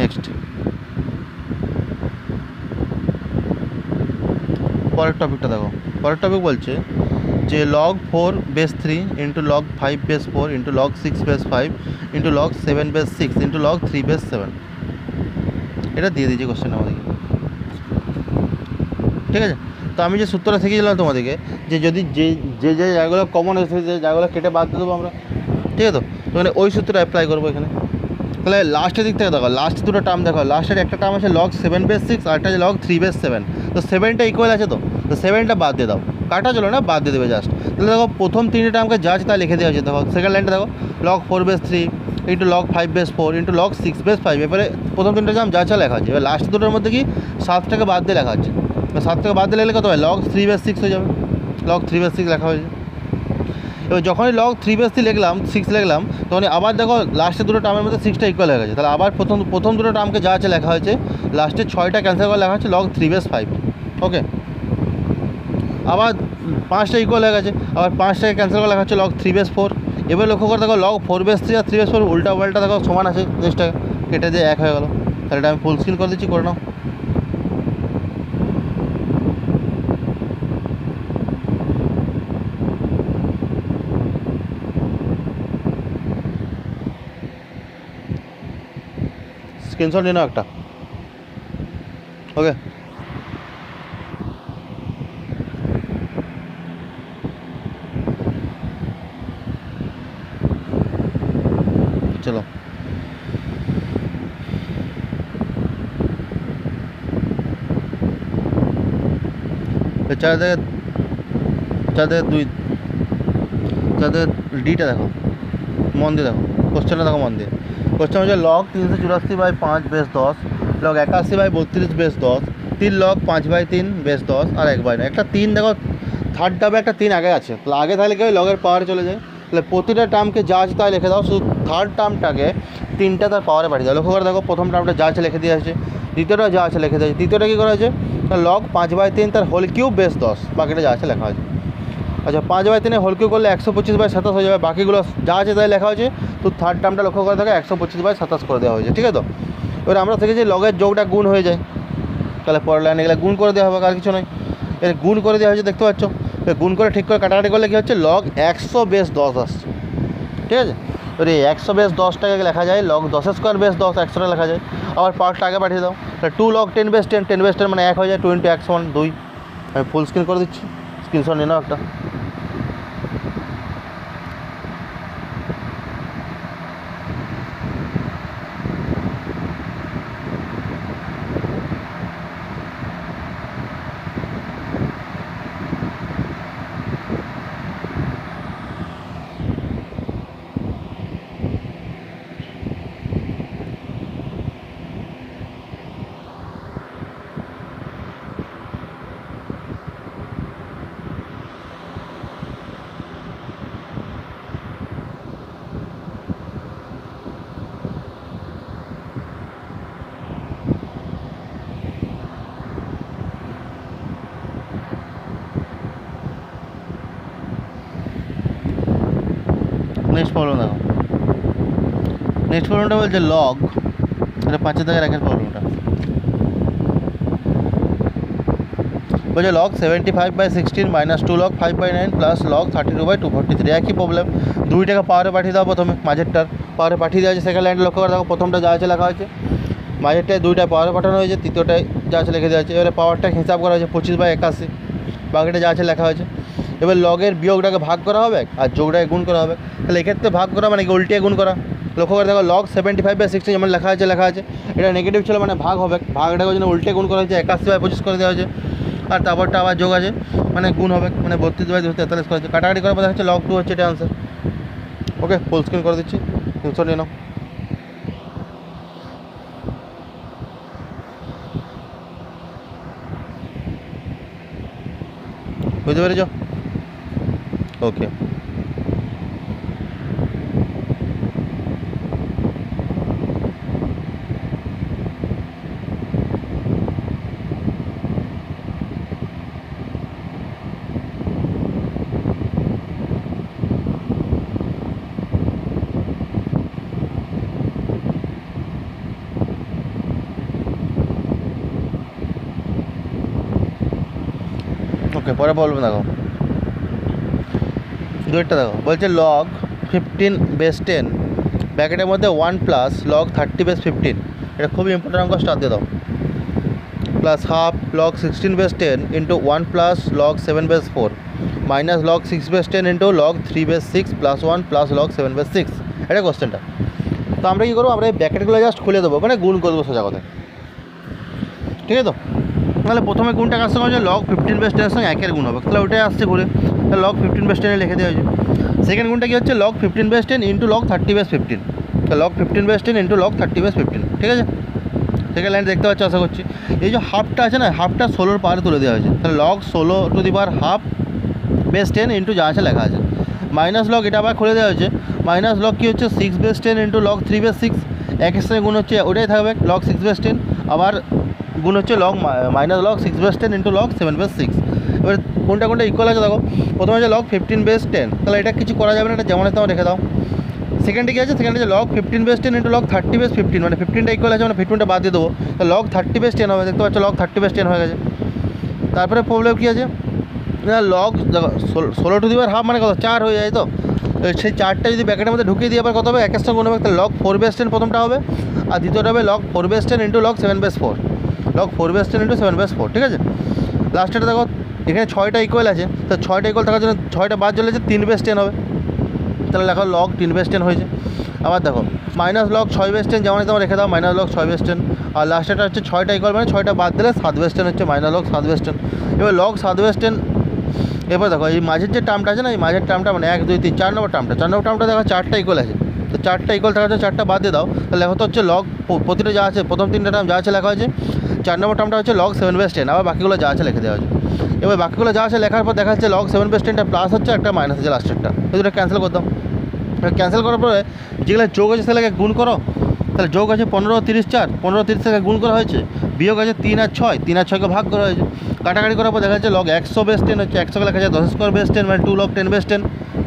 নেক্সট পরের টপিকটা দেখো। পরের টপিক বলছে যে log 4/3 into log 5/4 into log 6/5 into log 7/6 into log 3/7, এটা দিয়ে দিয়েছি কোশ্চেন আমাদেরকে, ঠিক আছে। তো আমি যে সূত্রটা শিখিয়েছিলাম তোমাদেরকে, যে যদি যে জায়গাগুলো কমন এসেছে, যে জায়গাগুলো কেটে বাদ দিয়ে দেবো আমরা, ঠিক আছে। তো মানে ওই সূত্রটা অ্যাপ্লাই করবো এখানে। তাহলে লাস্টের দিক থেকে দেখো, লাস্ট দুটো টার্ম দেখো, লাস্টের একটা টার্ম আছে log 7/6 আর একটা আছে log 3/7, তো 7টা ইকুয়াল আছে, তো 7টা বাদ দিয়ে দাও, কাটা চলো না, বাদ দিয়ে দেবে জাস্ট। তাহলে দেখো প্রথম 3টে টার্মকে যা আছে তা লিখে দেওয়া হয়েছে। দেখো সেকেন্ড লাইনটা দেখো, log 4/3 into log 5/4 into log 6/5, এবারে প্রথম 3টে টার্ম যা লেখা আছে, এবার লাস্ট দুটোর মধ্যে কি 7টাকে বাদ দিয়ে লেখা আছে, 7টাকে বাদ দিয়ে লিখলে কত হয় log 3/6 হয়ে যাবে, log 3/6 লেখা হয়েছে। এবার যখনই লগ 3/3 লিখলাম 6 লিখলাম তখনই আবার দেখো লাস্টের দুটো টার্মের মধ্যে 6টা ইকুয়াল হয়ে গেছে। তাহলে আবার প্রথম দুটো টার্মকে যা আছে লেখা হয়েছে, লাস্টে 6টা ক্যান্সেল করে লেখা হচ্ছে log 3/5। ওকে, আবার 5টা ইকুয়াল হয়ে গেছে, আবার 5টাকে ক্যান্সেল করে লেখা হচ্ছে log 3/4। এবার লক্ষ্য করে দেখো log 4/3 আর 3/4 উল্টা পাল্টা দেখো সমান আছে, জিনিসটা কেটে দিয়ে 1 হয়ে গেল। তাহলে এটা আমি ফুল স্ক্রিন করে দিচ্ছি, করে নাও। স্ক্রিনশট নিয়ে নাও একটা। ওকে, চলো চার ডিটা দেখো, মন দিয়ে দেখো, কোশ্চেনটা দেখো মন দিয়ে। কোশ্চেন হচ্ছে log 384/5/10, log 81/32/10, 3 log 5/3/10 আর 1/9। একটা 3 দেখো থার্ড টার্মে একটা 3 আগে আছে, তাহলে আগে থাকলে কি হয় লগের পাওয়ারে চলে যায়। তাহলে প্রতিটা টার্মকে যা আছে তাই লিখে দাও, শুধু থার্ড টার্মটাকে 3টা তার পাওয়ারে পাঠিয়ে দাও। লক্ষ্য করে দেখো প্রথম টার্মটা যা আছে লিখে দিয়ে আছে, দ্বিতীয়টা যা আছে লিখে দিয়েছে, তৃতীয়টা কী করা হয়েছে log 5/3 তার হোল কিউব বেস 10, বাকিটা যা আছে লেখা আছে। আচ্ছা 5/3 হোল কিউব করলে 125/27 হয়ে যাবে, বাকিগুলো যা আছে তাই লেখা হয়েছে। তো থার্ড টার্মটা লক্ষ্য করে থাকে 125/27 করে দেওয়া হয়েছে, ঠিক আছে। তো এবার আমরা দেখেছি লগের যোগটা গুণ হয়ে যায়, তাহলে পরের লাইনে গেলে গুণ করে দেওয়া হবে, আর কিছু নয়। এর গুণ করে দেওয়া হয়েছে, দেখতে পাচ্ছ। গুণ করে ঠিক করে কাটাকাটি করলে কী হচ্ছে log 100/10 আসছে, ঠিক আছে। এবার এই 100/10টাকে লেখা যায় log 10² 10, 100টা লেখা যায়। আবার পার্টটা আগে পাঠিয়ে দাও, তাহলে 2 log 10/10, 10/10 মানে 1 হয়ে যায়, 2 × 1 = 2। আমি ফুল স্ক্রিন করে দিচ্ছি, স্ক্রিনশট নিয়ে নাও একটা। নেক্সট প্রবলেম দেখো, নেক্সট প্রবলেমটা বলছে লগ, এটা 5 দাগের একের প্রবলেমটা বলছে log 75/16 - 2 log 5/9 প্লাস log 32/243। একই প্রবলেম, দুইটাকে পাওয়ারে পাঠিয়ে দাও। প্রথমে মাঝেরটার পাওয়ারে পাঠিয়ে দেওয়া হয়েছে, সেকেন্ড লাইনটা লক্ষ্য করে দেখো, প্রথমটা যা আছে লেখা হয়েছে, মাঝেরটায় দুইটায় পাওয়ারে পাঠানো হয়েছে, তৃতীয়টায় যা আছে লিখে দেওয়া হয়েছে। এবারে পাওয়ারটা হিসাব করা হয়েছে 25/81, বাকিটা যা আছে লেখা হয়েছে। এবার লগের বিয়োগটাকে ভাগ করা হবে আর যোগটাকে গুণ করা হবে। তাহলে এক্ষেত্রে ভাগ করা মানে কি উল্টিয়ে গুণ করা। লক্ষ্য করে দেখো log 75/16 যেমন লেখা আছে, এটা নেগেটিভ ছিল মানে ভাগ হবে, ভাগটাকে জন্য উল্টে গুণ করা হয়েছে, 81/25 করে দেওয়া হয়েছে। আর তারপরটা আবার যোগ আছে মানে গুণ হবে, মানে 32/243 করেছে। কাটাকাটি করার পর হচ্ছে log 2 হচ্ছে এটা আনসার। ওকে, ফুল স্ক্রিন করে দিচ্ছি, স্ক্রিনশট নিয়ে নাও। বুঝতে পেরেছ? ওকে, ওকে, পরে বলবো। দেখো দুইটা দেখো, বলছে log 15/10 ব্র্যাকেটের মধ্যে 1 প্লাস log 30/15, এটা খুবই ইম্পর্টেন্ট অঙ্ক, স্টার দিয়ে দাও। Plus half log 16/10 into 1 plus log 7/4 minus log 6/10 into log 3/6 plus 1 plus log 7/6। এটা কোশ্চেনটা। তো আমরা কী করবো, আমরা এই ব্র্যাকেটগুলো জাস্ট খুলে দেবো, মানে গুণ করে দেবো সোজা কথায়, ঠিক আছে। তো তাহলে প্রথমে গুণটা কাজ সঙ্গে হচ্ছে log 15/10 সঙ্গে 1 গুণ হবে, তাহলে ওটাই আসছে ঘুরে, তাহলে log 15/10 লিখে দেওয়া হয়েছে। সেকেন্ড গুণটা কী হচ্ছে log 15/10 ইন্টু log 30/15, তো log 15/10 ইন্টু log 30/15, ঠিক আছে। সেকেন্ড লাইন দেখতে পাচ্ছ আশা করছি। এই যে হাফটা আছে না, হাফটা 16 পাওয়ারে তুলে দেওয়া হয়েছে, তাহলে log 16 two the power ½ base 10 into যা আছে লেখা আছে। মাইনাস লগ এটা আবার খুলে দেওয়া হয়েছে। মাইনাস লগ কী হচ্ছে 6/10 ইন্টু লগ 3/6, একের সঙ্গে গুণ হচ্ছে ওটাই থাকবে লগ 6/10, আবার গুণ হচ্ছে log minus log 6/10 into log 7/6। এবার কোনটা কোনটা ইকুয়াল আছে দেখো, প্রথমে আছে লগ 15/10, তাহলে এটা কিছু করা যাবে না, এটা যেমন আছে রেখে দাও। সেকেন্ডে কী আছে, সেকেন্ডে আছে লগ 15/10 ইন্টু লগ 30/15, মানে 15টা ইকুয়াল আছে, মানে 15টা বাদ দিয়ে দেবো, তো লগ 30/10 হবে, দেখতে পাচ্ছ লগ 30/10 হয়ে গেছে। তারপরে প্রবলেম কী আছে না, লগ দেখো 16 টু দি পাওয়ার হাফ মানে কত 4 হয়ে যায়, তো সেই 4টা যদি ব্র্যাকেটের মধ্যে ঢুকিয়ে দিয়ে আবার কত হবে, একের সঙ্গে গুণ হবে, তাহলে লগ 4/10 প্রথমটা হবে, আর দ্বিতীয়টা হবে log 4/10 into log 7/4, log 4/10 into 7/4, ঠিক আছে। লাস্টেটা দেখো এখানে 6টা ইকুয়াল আছে, তো 6টা ইকুয়াল থাকার জন্য 6টা বাদ চলেছে 3/10 হবে, তাহলে লেখো লগ 3/10 হয়েছে। আবার দেখো মাইনাস লগ 6/10 যেমন তোমার রেখে দাও, মাইনাস লগ 6/10, আর লাস্টেটা হচ্ছে 6টা ইকুয়াল মানে 6টা বাদ দিলে 7/10 হচ্ছে মাইনাস লগ 7/10। এবার লগ 7/10, এবার দেখো এই মাঝের যে টার্মটা আছে না, এই মাঝের টার্মটা মানে 1 2 3 4 নম্বর টার্মটা দেখো 4টা ইকুয়াল আছে, তো 4টা ইকুয়াল থাকার জন্য 4টা বাদ দিয়ে দাও, তাহলে লেখো তো হচ্ছে লগ প্রতিটা যা আছে প্রথম 3টা টার্ম যা আছে লেখা হয়েছে, 4 নম্বর টার্মটা হচ্ছে লগ 7/10, আবার বাকিগুলো যা আছে লিখে দেওয়া হয়েছে। এবার বাকিগুলো যা আছে লেখার পর দেখা যাচ্ছে লগ 7/10টা প্লাস হচ্ছে একটা মাইনাস আছে লাস্টেরটা, এই দুটো ক্যান্সেল করতাম। ক্যান্সেল করার পরে যেগুলো যোগ আছে সেগুলোকে গুণ করো, তাহলে যোগ আছে 15 30 4, 15 30 থেকে গুণ করা হয়েছে, বিয়োগ আছে 3 আর 6, 3 আর 6কে ভাগ করা হয়েছে, কাটাকাটি করার পর দেখা যাচ্ছে লগ 100/10 হচ্ছে, 100কে লেখা যায় 10^2/10, মানে 2 লগ 10/10,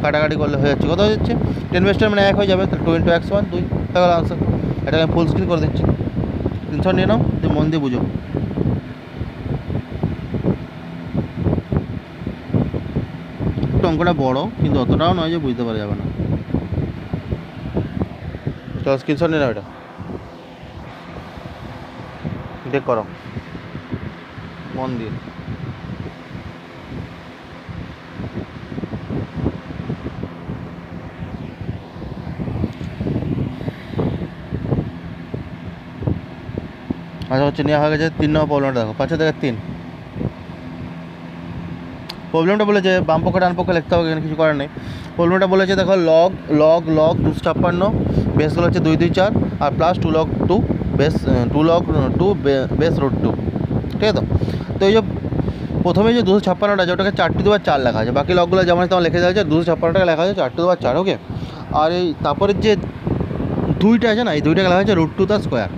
কাটাকাটি করলে হয়ে যাচ্ছে কত হয়ে যাচ্ছে 10/10 মানে 1 হয়ে যাবে, তাহলে 2 × x1 2 হয়ে গেল আনসার। এটাকে আমি ফুল স্ক্রিন করে দিচ্ছি, স্ক্রিনশট নিয়ে নাও, তুমি মন দিয়ে বুঝো। একটু অঙ্কটা বড় কিন্তু অতটাও নয় যে বুঝতে পারা যাবে না, চলো স্ক্রিনশট নিয়ে নাও, এটা দেখ করো মন দিয়ে। আচ্ছা হচ্ছে নেওয়া হয়ে গেছে 3 নম্বর প্রবলেমটা দেখো, 5 থেকে 3 প্রবলেমটা বলেছে বাম পক্ষে ডান পক্ষে লিখতে হবে, এখানে কিছু করার নেই। প্রবলেমটা বলেছে দেখো লগ লগ লগ 256, বেসগুলো হচ্ছে 2 2 4, আর plus 2 log 2 base 2 log 2 base √2, ঠিক আছে। তো এই যে প্রথমে যে 256টা আছে ওটাকে 4 টু দি পাওয়ার 4 লেখা আছে, বাকি লগগুলো যেমন তোমার লিখে দেওয়া আছে 256টাকে লেখা আছে 4 টু দি পাওয়ার 4, ওকে। আর এই তারপরে যে 2টা আছে না, এই 2টাকে লেখা হচ্ছে √2 তার স্কোয়ার,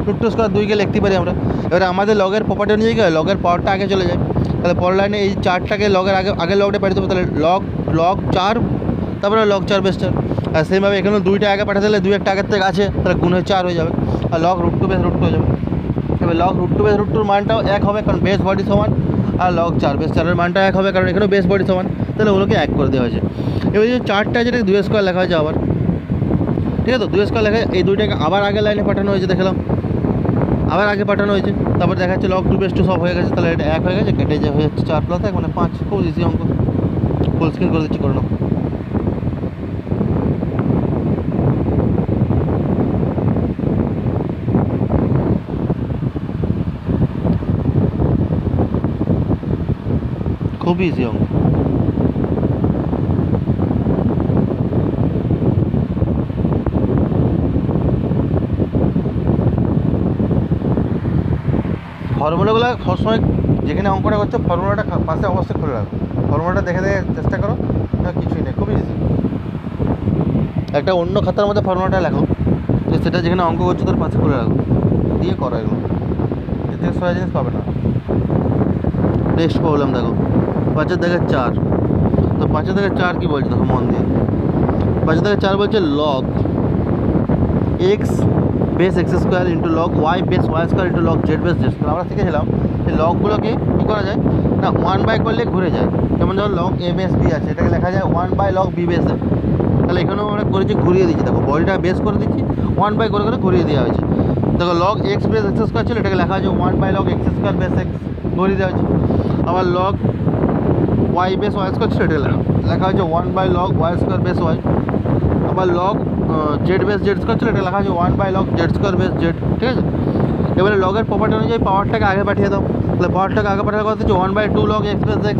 √2 স্কোয়ার 2কে লিখতে পারি আমরা। এবারে আমাদের লগের প্রপার্টি অনুযায়ী লগের পাওয়ারটা আগে চলে যায়, তাহলে পরের লাইনে এই 4টাকে লগের আগের লগটা পাঠিয়ে দেবো, তাহলে লগ 4, তারপরে লগ 4/4, আর সেমভাবে এখানেও 2টা আগে পাঠাতে দিলে 2 একটা আগের থেকে আছে, তাহলে গুণ হয়ে 4 হয়ে যাবে, আর লগ √2 বেস √2 হয়ে যাবে। এবার লগ √2 বেস √2 মানটাও 1 হবে, কারণ বেস বডি সমান, আর লগ 4/4 মানটা 1 হবে, কারণ এখানেও বেস বডি সমান, তাহলে ওগুলোকে 1 করে দেওয়া হয়েছে। এবার যে 4টা আছে এটাকে 2 স্কোয়ার লেখা হয়েছে আবার, ঠিক আছে, তো 2 স্কোয়ার লেখা, এই 2টাকে আবার আগের লাইনে পাঠানো হয়েছে, দেখলাম আবার আগে পাঠানো হয়েছে, তারপর দেখা যাচ্ছে লগ 2/2 সব হয়ে গেছে, তাহলে এটা 1 হয়ে গেছে, কেটে যে হয়ে যাচ্ছে 4 + 1 মানে 5, খুব ইজি অঙ্ক। ফুল স্ক্রিন করে দিচ্ছি, করে নাও। খুব ইজি অঙ্ক। ফর্মুলাগুলো সবসময় যেখানে অঙ্কটা করছে ফর্মুলাটা পাশে অবশ্যই খুলে রাখো, ফর্মুলাটা দেখে দেখে চেষ্টা করো, কিছুই নেই, খুবই ইজি। একটা অন্য খাতার মধ্যে ফর্মুলাটা লেখো, তো সেটা যেখানে অঙ্ক করছো তার পাশে খুলে রাখো, দিয়ে করো এগুলো, এর থেকে সহজ জিনিস পাবে না। নেক্সট প্রবলেম দেখো 5 থেকে 4, তো 5 থেকে 4 কী বলছে দেখো মন দিয়ে, 5 থেকে 4 বলছে log x base x² into log y base y² into log z base z²। আমরা শিখেছিলাম এই লগগুলোকে কী করা যায় না 1/, করলে ঘুরে যায়, যেমন ধরো লগ a বেস b আছে, এটাকে লেখা যায় 1/, লগ b বেস a, তাহলে এখানেও আমরা করেছি ঘুরিয়ে দিচ্ছি, দেখো বডিটা বেস করে দিচ্ছি 1/, করে করে ঘুরিয়ে দেওয়া হয়েছে। দেখো লগ x বেস x² ছিল, এটাকে লেখা আছে 1/, লগ x² বেস x, ঘুরিয়ে দেওয়া হয়েছে। আবার লগ y বেস y² ছিল, এটা লেখা হয়েছে 1/, লগ y² বেস y। আবার লগ z বেস z² ছিল, এটা লেখা আছে 1/, লগ z² বেস z, ঠিক আছে। এবারে লগের প্রপার্টি অনুযায়ী পাওয়ারটাকে আগে পাঠিয়ে দাও, তাহলে পাওয়ারটাকে আগে পাঠানোর কথা হচ্ছে 1/2 log x base x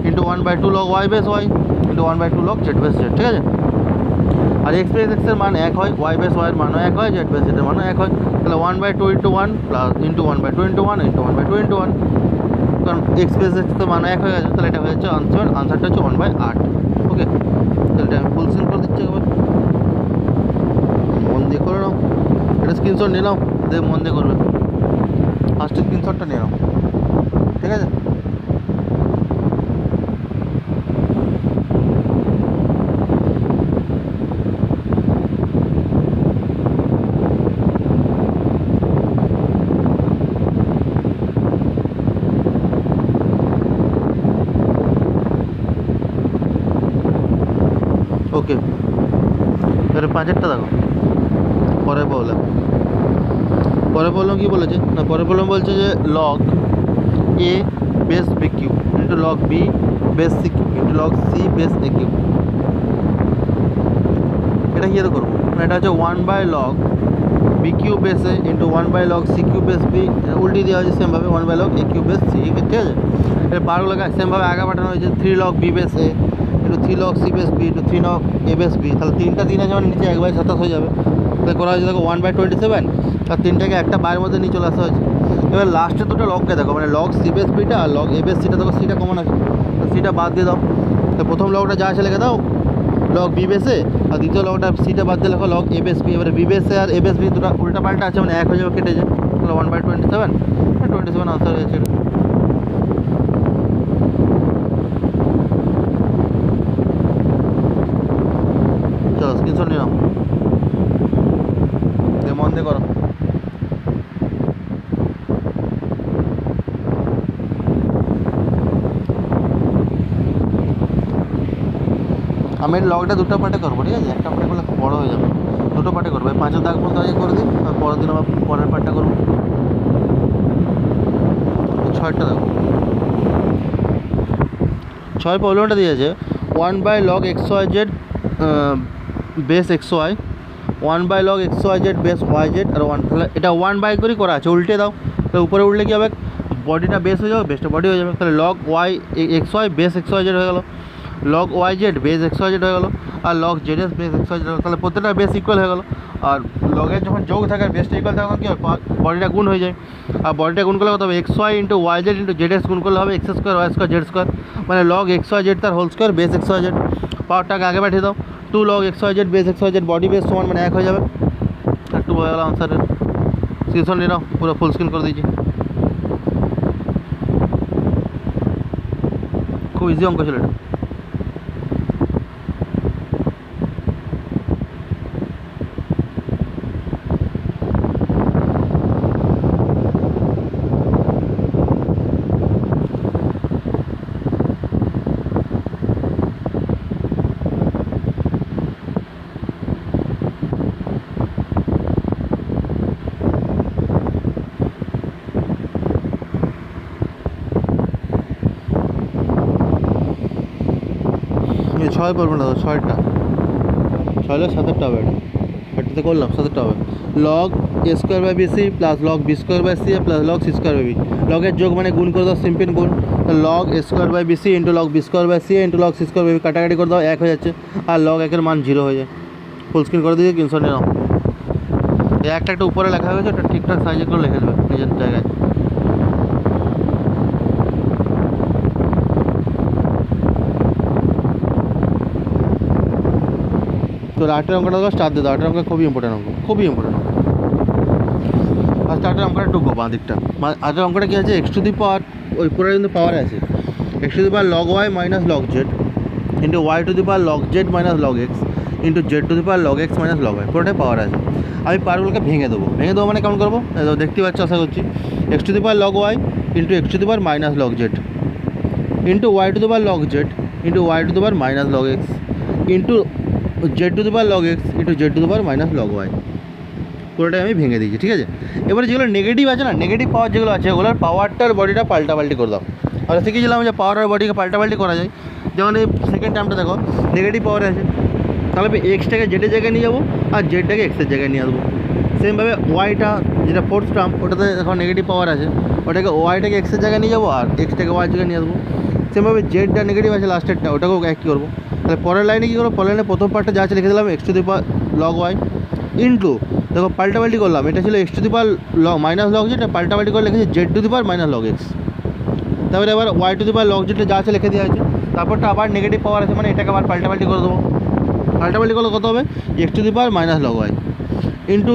into 1/2 log y base y into 1/2 log z base z, ঠিক আছে। আর x বেস x এর মান 1 হয়, y বেস y এর মানও 1 হয়, z বেস z এর মানও 1 হয়, তাহলে 1/2 into 1 plus into 1/2 into 1 into 1/2 into 1, কারণ x বেস x তো মান 1 হয়ে গেছে, তাহলে এটা হয়ে যাচ্ছে আনসারটা হচ্ছে 1/8, ওকে, তাহলে আমি ফুল স্ক্রিন করে দিচ্ছি একবার, মন দিয়ে করে নাও। এটা স্ক্রিনশট নিয়ে নাও, দেখে মন দিয়ে করবে। ফার্স্ট স্ক্রিনশটটা নিয়ে নাও, ঠিক আছে? ওকে, এবারে 5-এরটা দেখো। পরে প্রবলেম কী বলেছে না, পরে প্রবলেম বলছে যে log A base B Q into log B base C Q into log C base A Q. এটা কী করবো না, এটা হচ্ছে 1/log B Q base A into 1/log C Q base B, উল্টি দেওয়া হয়েছে সেমভাবে 1/log এ কিউ বেস সি, ঠিক আছে? এর বারগুলোকে সেমভাবে আগে পাঠানো হয়েছে 3log B base A into 3log C base B into 3log A base B. তাহলে 3টা 3 আছে মানে নিচে 1/27 হয়ে যাবে। তাহলে করা হয়েছে দেখো 1/27, আর 3টাকে একটা বাইরের মধ্যে নিয়ে চলে আসা হয়েছে। এবার লাস্টে দুটো লগকে দেখো, মানে লগ সি বেস বিটা আর লগ এ বেস সিটা, দেখো সিটা কমন আছে, তো সিটা বাদ দিয়ে দাও। তো প্রথম লগটা যা আছে লিখে দাও লগ বি বেসে, আর দ্বিতীয় লগটা সিটা বাদ দিয়ে লেখো লগ এ বেস বি। এবারে বি বেসে আর এ বেস বি দুটো উল্টা পাল্টা আছে, মানে এক হয়ে যাবে, কেটে যায়। তাহলে 1/27 আনসার হয়েছে। চলো স্ক্রিনশট নিয়ে নাও, মন দিয়ে করো। আমি লগটা দুটো পার্টে করবো, ঠিক আছে? একটা পার্টে করলে খুব বড়ো হয়ে যাবে, দুটো পার্টে করবো। 5-এর দাগ পর্যন্ত আগে করে দিই, আর পরের দিন আবার পরের পার্টটা করবো। 6টা দেখো, 6 প্রবলেমটা দিয়েছে 1/log xyz base xy, 1/log xyz base yz আর 1, তাহলে এটা 1/, করেই করা আছে। উল্টে দাও, তাহলে উপরে উল্টে কী হবে, বডিটা বেস হয়ে যাবে, বেসটা বডি হয়ে যাবে। তাহলে log y xy base xyz হয়ে গেলো, log yz বেস xyz হয়ে গেলো, আর log zs বেস xyz হয়ে গেলো। তাহলে প্রত্যেকটা বেস ইকুয়াল হয়ে গেলো। আর লগের যখন যোগ থাকে আর বেসটা ইকুয়াল থাকে তখন কী হয়, বডিটা গুণ হয়ে যায়। আর বডিটা গুণ করলে কত হবে, xy into yz into zs গুণ করলে হবে x² y² z², মানে log xyz তার হোল স্কোয়ার বেস xyz। পাওয়ারটাকে আগে পাঠিয়ে দাও, 2 log xyz base xyz body base সমান মানে 1 হয়ে যাবে। একটু হয়ে গেল আনসারের। স্ক্রিনশট নিয়ে নাও, পুরো ফুল স্ক্রিন করে দিয়েছি। খুব ইজি অঙ্ক ছিল এটা। ছয় বলবো না, 6টা 7টা হবে। এটাতে করলাম 7টা হবে। Log A square by BC plus log B square by C plus log C square by B. লগের যোগ মানে গুণ করে দাও, সিম্পল গুণ। Log A square by BC into log B square by C into log C square by B, কাটাকাটি করে দাও, 1 হয়ে যাচ্ছে। আর লগ 1-এর মান 0 হয়ে যায়। ফুল স্ক্রিন করে দিয়ে স্ক্রিনশট নিয়ে নাও। এই একটা উপরে লেখা হয়েছে, ওটা ঠিকঠাক সাইজে করে লিখে দেবে নিজের জায়গায়। তো 8-এর অঙ্কটা স্টার্ট দিয়ে দাও। 8-এর অঙ্ক খুবই ইম্পর্টেন্ট অঙ্ক, খুবই ইম্পর্টেন্ট অঙ্ক। আর 8-এর অঙ্কটা টুকবো বাঁ দিকটা। 8-এর অঙ্কটা কী আছে, এক্স টু দি পাওয়ার, ওই পুরো কিন্তু পাওয়ারে আছে, x to the power log y minus log z into y to the power log z minus log x into z to the power log x minus log y, পুরোটাই power আছে। আমি পাওয়ারগুলোকে ভেঙে দেবো মানে কেমন করবো দেখতে পাচ্ছ, আশা করছি। X to the power log Y into x to the power minus log z into y to the power log z into y to the power minus log x into z to the power log x into z to the power minus log y, পুরোটাই আমি ভেঙে দিয়েছি, ঠিক আছে? এবারে যেগুলো negative আছে না, নেগেটিভ পাওয়ার যেগুলো আছে, ওগুলোর পাওয়ারটার বডিটা পাল্টাপাল্টি করে দাও। আমরা শিখেছিলাম যে পাওয়ার আর বডিকে পাল্টাপাল্টি করা যায়। যেমন এই সেকেন্ড টার্মটা দেখো, নেগেটিভ পাওয়ারে আছে, তাহলে আমি এক্সটাকে জেডের জায়গায় নিয়ে যাবো আর জেডটাকে এক্সের জায়গায় নিয়ে আসবো। সেমভাবে ওয়াইটা যেটা ফোর্থ টার্ম, ওটাতে এখন নেগেটিভ পাওয়ার আছে, ওটাকে ওয়াইটাকে এক্সের জায়গায় নিয়ে যাবো আর এক্সটাকে ওয়াইয়ের জায়গায় নিয়ে আসবো। সেমভাবে জেডটা নেগেটিভ আছে লাস্টেরটা, ওটাকেও এক কী করবো। তাহলে পরের লাইনে কী করবো, পরের লাইনে প্রথম পার্টটা যা আছে লিখে দিলাম X to the power log Y into, দেখো পাল্টাপাল্টি করলাম, এটা ছিল X to the power log minus log Z, পাল্টাপাল্টি করে লিখেছি Z to the power minus log X. তারপরে এবার Y to the power log জেডটা যা আছে লিখে দেওয়া আছে, তারপরটা আবার নেগেটিভ পাওয়ার আছে, মানে এটাকে আবার পাল্টাপাল্টি করে দেবো। পাল্টাপাল্টি করলে কত হবে, x to the power minus log Y into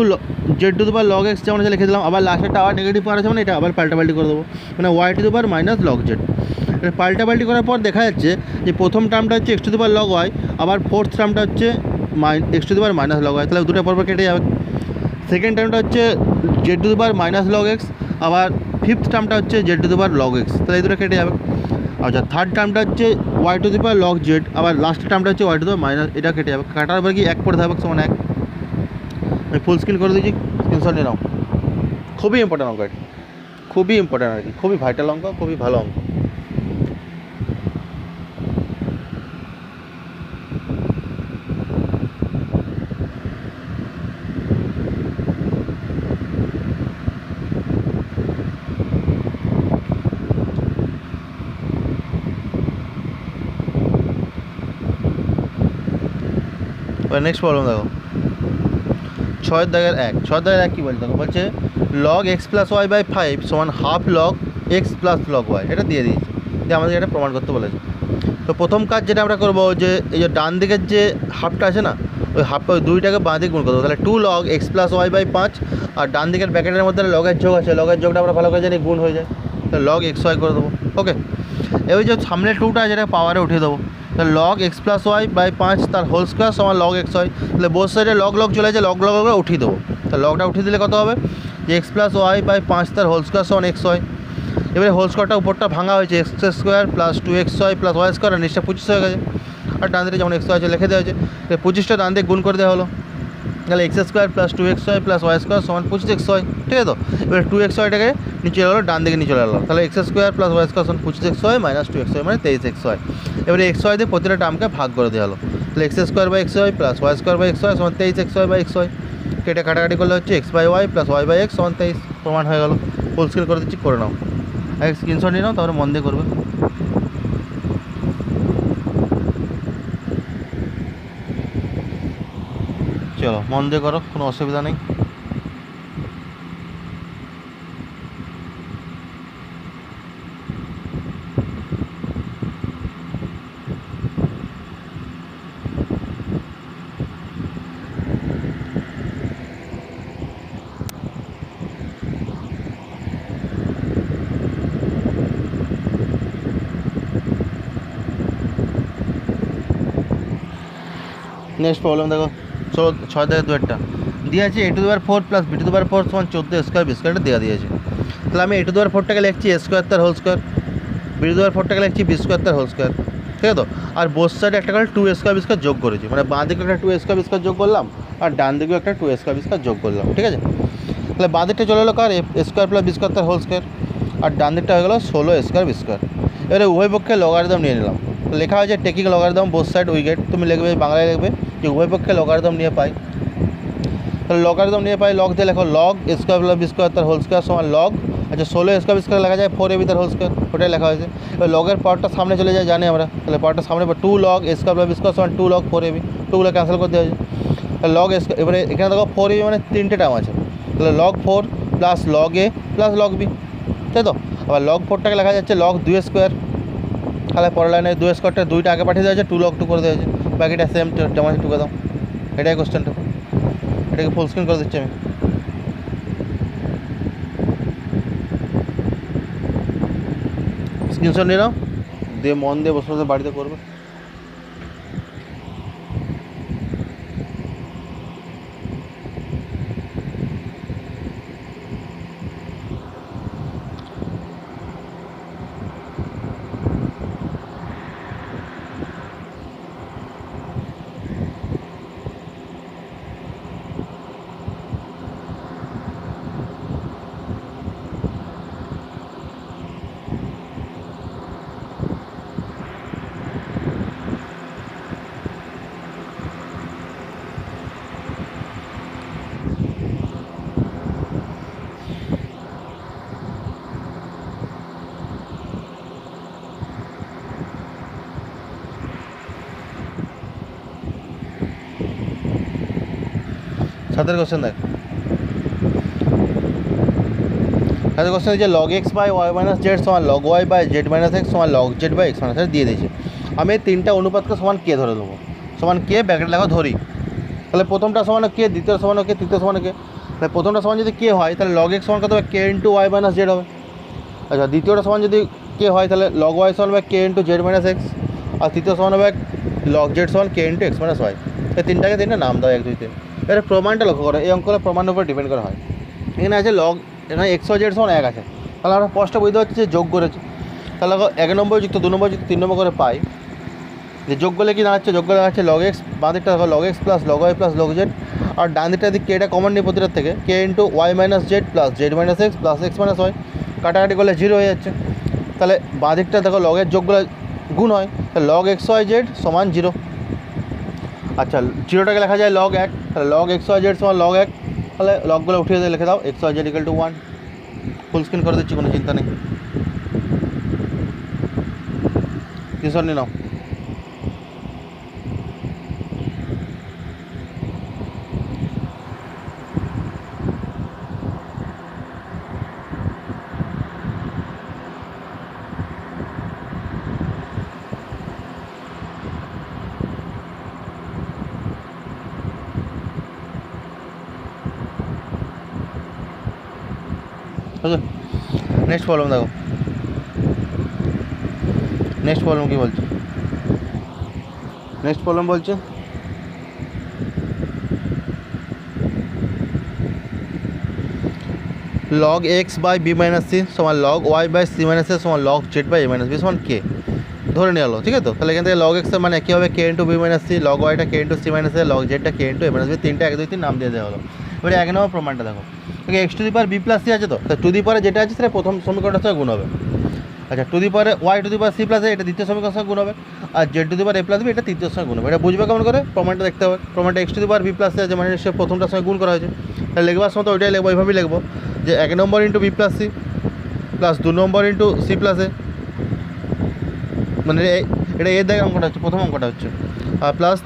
z to the power log x, যেমন লিখে দিলাম। আবার লাস্টেরটা আবার নেগেটিভ পাওয়ার আছে, মানে এটা আবার পাল্টাপাল্টি করে দেবো, মানে y to the power minus log Z. পাল্টাপাল্টি করার পর দেখা যাচ্ছে যে প্রথম টার্মটা হচ্ছে x to the power log y, আবার ফোর্থ টার্মটা হচ্ছে x to the power minus log y, তাহলে দুটো পরপর কেটে যাবে। সেকেন্ড টার্মটা হচ্ছে z to the power minus log x, আবার ফিফথ টার্মটা হচ্ছে z to the power log x, তাহলে এই দুটো কেটে যাবে। আচ্ছা, থার্ড টার্মটা হচ্ছে y to the power log z, আবার লাস্ট টার্মটা হচ্ছে y to the power minus, এটা কেটে যাবে। কাটার পর কি এক পড়ে থাকবে সমান এক। আমি ফুল স্ক্রিন করে দিচ্ছি, স্ক্রিনশট নিয়ে নাও। খুবই ইম্পর্টেন্ট অঙ্ক এটা, খুবই ইম্পর্টেন্ট আর কি, খুবই ভাইটাল অঙ্ক, খুবই ভালো অঙ্ক। নেক্সট প্রবলেম দেখো, ছয়ের দাগের এক কী বলছে দেখো, বলছে log x plus y by 5 সমান half log x plus log y, এটা দিয়ে দিয়েছে, দিয়ে আমাদের এটা প্রমাণ করতে বলেছে। তো প্রথম কাজ যেটা আমরা করবো, যে এই যে ডান দিকের যে হাফটা আছে না, ওই হাফটা ওই দুইটাকে বাঁ দিকে গুণ করবো, তাহলে 2 log x plus y by 5, আর ডান দিকের ব্র্যাকেটের মধ্যে লগের যোগ আছে, লগের যোগটা আমরা ভালো করে জানি গুণ হয়ে যায়, তাহলে লগ এক্স ওয়াই করে দেবো। ওকে, এই যে সামনে 2টা যেটা পাওয়ারে উঠিয়ে দেবো, তাহলে log x plus y by 5 তার হোল স্কোয়ার সমান লগ এক্স ওয়াই, তাহলে বোথ সাইডে লগ লগ চলে যায়, লগ লগ উঠিয়ে দেবো। তাহলে লগটা উঠিয়ে দিলে কত হবে, যে এক্স প্লাস ওয়াই বাই 5 তার হোল স্কোয়ার সমান এক্স ওয়াই। এবারে হোল স্কোয়ারটা উপরটা ভাঙা হয়েছে, X square plus 2xy plus Y square, আর নিচটা 25 হয়ে গেছে, আর ডান দিকে যেমন এক্স ওয়াই আছে লিখে দেওয়া হয়েছে, 25টা ডান দিকে গুণ করে দেওয়া হলো, তাহলে x square plus 2xy plus Y square সমান 25xy, ঠিক আছে তো। এবার 2xyটাকে নিচে এলো, ডান দিকে নিচে এলো, তাহলে x square plus Y square সমান 25xy মাইনাস 2xy মানে 23xy। এবারে xy দিয়ে প্রতিটা টার্মকে ভাগ করে দেওয়া হলো, তাহলে x square by xy plus Y square by xy সমান 23xy বাই xy, কেটে কাটাকাটি করলে হচ্ছে x by y plus y by x সমান 23, প্রমাণ হয়ে গেল। ফুল স্ক্রিন করে দিচ্ছি, করে নাও, এক স্ক্রিনশট নিয়ে নাও, তারপরে মন দিয়ে করবে। চলো মন দিয়ে করো, কোনো অসুবিধা নেই। নেক্সট প্রবলেম দেখো, চলো 6 থেকে 2 দিয়ে আছে, এ to the power 4 plus B to the power 4 সমান 14 স্কোয়ার বি স্কোয়ারটা দেওয়া দিয়েছে। তাহলে আমি এ টু দি পাওয়ার 4টাকে লিখছি এ স্কোয়ার তার whole square, B to the power 4টাকে লিখছি বি স্কোয়ার তার হোল স্কোয়ার, ঠিক আছে তো। আর বোথ সাইডে একটা করে 2 স্কোয়ার বি স্কোয়ার যোগ করেছি, মানে বাঁ দিকে একটা 2 স্কোয়ার বি স্কোয়ার যোগ করলাম, আর ডান দিকেও একটা 2 স্কোয়ার বি স্কোয়ার যোগ করলাম, ঠিক আছে। তাহলে বাঁ দিকটা চলে এলো কার, এ স্কোয়ার প্লাস বি স্কোয়ার তার হোল স্কোয়ার, আর ডান দিকটা হয়ে গেলো 16 স্কোয়ার বি স্কোয়ার। এবারে উভয় পক্ষে লগারিদম নিয়ে নিলাম, লেখা হয়েছে taking logarithm both side we get, তুমি লিখবে বাংলায় লিখবে যে উভয় পক্ষে লগারিদম নিয়ে পাই। তাহলে লগারিদম নিয়ে পাই, লগ দিয়ে লেখো log square plus b square তার হোল স্কোয়ার সমান লগ, আচ্ছা 16 স্কোয়ার বি স্কোয়ার লেখা যায় 4ab তার হোল স্কোয়ার, ওটাই লেখা হয়েছে। এবার লগের পাওয়ারটা সামনে চলে যায় জানি আমরা, তাহলে পাওয়ারটা সামনে 2 log square plus b square সমান 2 লগ 4ab, 2গুলো ক্যান্সেল করতে হয়েছে। তাহলে লগ এবারে এখানে দেখো 4ab মানে 3টে টার্ম আছে, তাহলে লগ 4 প্লাস লগ এ প্লাস লগ বি, তাই তো। আবার লগ 4টাকে লেখা যাচ্ছে লগ 2 স্কোয়ার, তাহলে পরের লাইনে 2 স্কোয়ারটা 2টা আগে পাঠিয়ে দেওয়া হয়েছে, 2 লগ 2 করে দেওয়া হয়েছে, বাকিটা সেম যেমন টুকে দাও, এটাই কোশ্চেনটা। এটাকে ফুল স্ক্রিন করে দিচ্ছি আমি। স্ক্রিনশট নিয়ে নাও, দিয়ে মন দিয়ে বসে বসে বাড়িতে করবে। সাথের কোশ্চেন দেখ, সাথে কোশ্চেন যে log x by y minus z সমান log y by z minus x সমান log z by x minus দিয়ে দিয়েছে। আমি এই তিনটা অনুপাতকে সমান কে ধরে দেবো, সমান কে ব্র্যাকেট লেখা ধরি। তাহলে প্রথমটা সমান কে, দ্বিতীয় সমান কে, তৃতীয় সমান কে। তাহলে প্রথমটা সমান যদি কে হয় তাহলে লগ এক্স সমান কত হবে, k into y minus Z হবে। আচ্ছা, দ্বিতীয়টা সমান যদি কে হয় তাহলে লগ ওয়াই সমান হবে k into Z minus x, আর তৃতীয় সমান হবে লগ জেড সমান কে ইন্টু এক্স মাইনাস ওয়াই। এই তিনটাকে তিনটা নাম দাও 1 2 3। এর প্রমাণটা লক্ষ্য করো, এই অঙ্কটা প্রমাণের উপর ডিপেন্ড করা হয়। এখানে আছে লগ, এখানে এক্স ওয়াই জেড সমান 1 আছে, তাহলে আমরা স্পষ্ট বুঝতে পারছি যে যোগ করেছে। তাহলে 1 নম্বর যুক্ত 2 নম্বর যুক্ত 3 নম্বর করে পাই, যে যোগ করলে কি দাঁড়াচ্ছে, যোগ করলে দাঁড়াচ্ছে লগ এক্স, বাঁ দিকটা দেখো log x plus log y plus log z, আর ডান দিকটা দিক কেটা কমন নিই প্রতিটার থেকে, k into y minus z plus z minus x plus x minus y. কাটাকাটি করলে 0 হয়ে যাচ্ছে। তাহলে বাঁ দিকটা দেখো লগের যোগগুলো গুণ হয়, তাহলে লগ এক্স ওয়াই জেড সমান 0। আচ্ছা, 0টাকে লেখা যায় লগ 1, তাহলে লগ এক্স ওয়াই জেড সমান লগ 1, তাহলে লগগুলো উঠিয়ে দিয়ে লিখে দাও x y z equal to 1। Full screen করে দিচ্ছি, কোনো চিন্তা নেই। কিশোর নিয়ে নাও। নেক্সট প্রবলেম দেখো, নেক্সট প্রবলেম কী বলছে, নেক্সট প্রবলেম বলছে log x by b minus c সমান log y by c minus a সমান log z by a minus b সমান কে ধরে নিয়ে এলো, ঠিক আছে। তো তাহলে এখান থেকে log x এর মানে কী হবে, k into b minus c, log y টা k into c minus a, log z টা k into a minus b, তিনটা 1 2 3 নাম দিয়ে দেওয়া হলো। এবারে 1 নম্বর প্রমাণটা দেখো, x to the power b plus c আছে, তো টু দি পাওয়ারে যেটা আছে সেটা প্রথম সমীকরণটার সঙ্গে গুণ হবে। আচ্ছা, টু দি পাওয়ারে y to the power c plus a, এটা দ্বিতীয় সমীকরণের সঙ্গে গুণ হবে, আর z to the power a plus b এটা তৃতীয় সঙ্গে গুণ হবে। এটা বুঝবে কেমন করে, প্রমাণটা দেখতে হবে। প্রমাণটা x to the power b plus c আছে, মানে সে প্রথমটার সঙ্গে গুণ করা হয়েছে, তাহলে লিখবার সময় তো ওইটাই লিখবো, ওইভাবেই লিখবো যে 1 number into b plus c plus 2 number into c plus a, মানে এটা এর দাগে অঙ্কটা হচ্ছে, প্রথম অঙ্কটা হচ্ছে, আর plus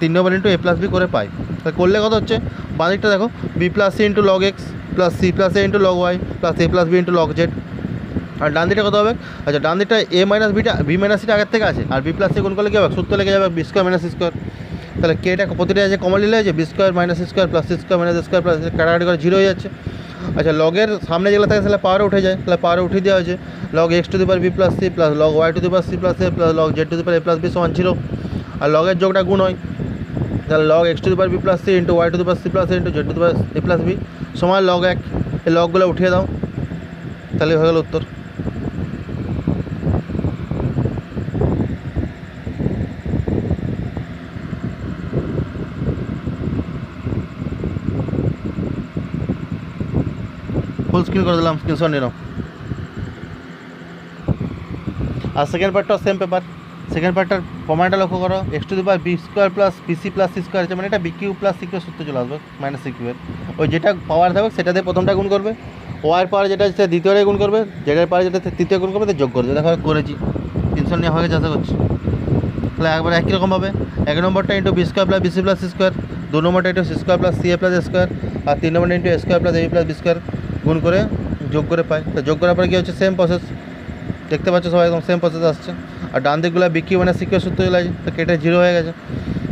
3 number into a plus b করে পাই। তাহলে করলে কত হচ্ছে, বাঁ দিকটা দেখো b plus c into log x plus c plus a into log y plus a plus b into log z, আর ডান দিকটা কত হবে, আচ্ছা ডান দিকটা এ মাইনাস বিটা বি মাইনাস সিটা আগের থেকে আছে, আর বি প্লাস সি গুণ করলে কী হবে, সূত্র লেগে যাবে b square minus c square. তাহলে কেটা প্রতিটা আছে কমন নিলে যে b square minus c square plus c square minus square plus কাটাকাটি করে 0 হয়ে যাচ্ছে। আচ্ছা, লগের সামনে যেগুলো থাকে তাহলে পাওয়ারে উঠে যায়, তাহলে পাওয়ারে উঠিয়ে দেওয়া হয়েছে log x to the power b plus c plus log y to the power c plus a plus log z to the power a plus b সমান 0, আর লগের যোগটা গুণ হয়, তাহলে log x to the power b plus c into y to the power c plus a into z to the power a plus b সমান log 1। এই লগগুলো উঠিয়ে দাও, তাহলে হয়ে গেল উত্তর। ফুল স্ক্রিন করে দিলাম, স্ক্রিনশট নিয়ে নাও। আর সেকেন্ড পার্টটাও সেম পেপার, সেকেন্ড পার্টটার প্রমাণটা লক্ষ্য করো, x to the power b square plus bc plus c square আছে, মানে এটা b cube plus c cube সূত্রে চলে আসবে, মাইনাস সি কিউ এর ওই যেটা পাওয়ার থাকবে সেটাতে প্রথমটা গুণ করবে, ওয়ার পাওয়ার যেটা আছে দ্বিতীয়টাই গুণ করবে, জেডের পাওয়ার যেটা তৃতীয় গুণ করবে, যোগ করবে। দেখো করেছি, টেনশন নিয়ে হয়ে গেছে আশা করছি। তাহলে একবার একই রকমভাবে 1 নম্বরটা into b square plus bc plus c square, 2 নম্বরটা into c square plus c a plus a square, আর 3 নম্বরটা into a square plus a plus b square গুণ করে যোগ করে পাই। তো যোগ করার পরে কী হচ্ছে, সেম প্রসেস দেখতে পাচ্ছ সবাই, একদম সেম প্রসেস আসছে। আর ডান দিকগুলো বিকি মানে সিকিউর সূত্র চলে আসে, তো কেটে 0 হয়ে গেছে।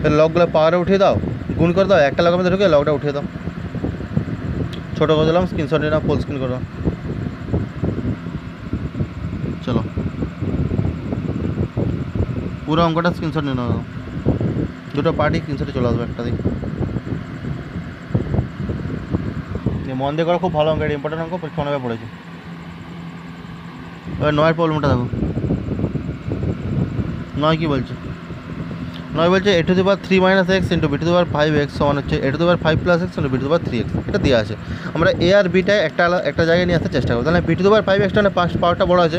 তাহলে লগগুলো পাওয়ারে উঠিয়ে দাও, গুণ করে দাও, একটা লগের মধ্যে ঢুকে লগটা উঠিয়ে দাও। ছোটো করে দিলাম, স্ক্রিনশট নিয়ে নাও, ফুল স্ক্রিন করে দাও। চলো পুরো অঙ্কটা স্ক্রিনশট নিয়ে নাও, দুটো পার্টি স্ক্রিনশটে চলে আসবে একটা দিক। মন দিয়ে করা খুব ভালো অঙ্ক, এটা ইম্পর্টেন্ট অঙ্ক, পরীক্ষা অনেকবার পড়েছে। এবার 9 প্রবলেমটা দেখো, 9 কী বলছে, 9 বলছে a to the power 3 minus x into b to the power 5x সমান হচ্ছে a to the power 5 plus x into b to the power 3x। এটা দেওয়া আছে, আমরা এ আর বিটায় একটা জায়গায় নিয়ে আসতে চেষ্টা করবো। তাহলে বি টু দি পাওয়ার 5xটা মানে পাওয়ারটা বড়ো আছে,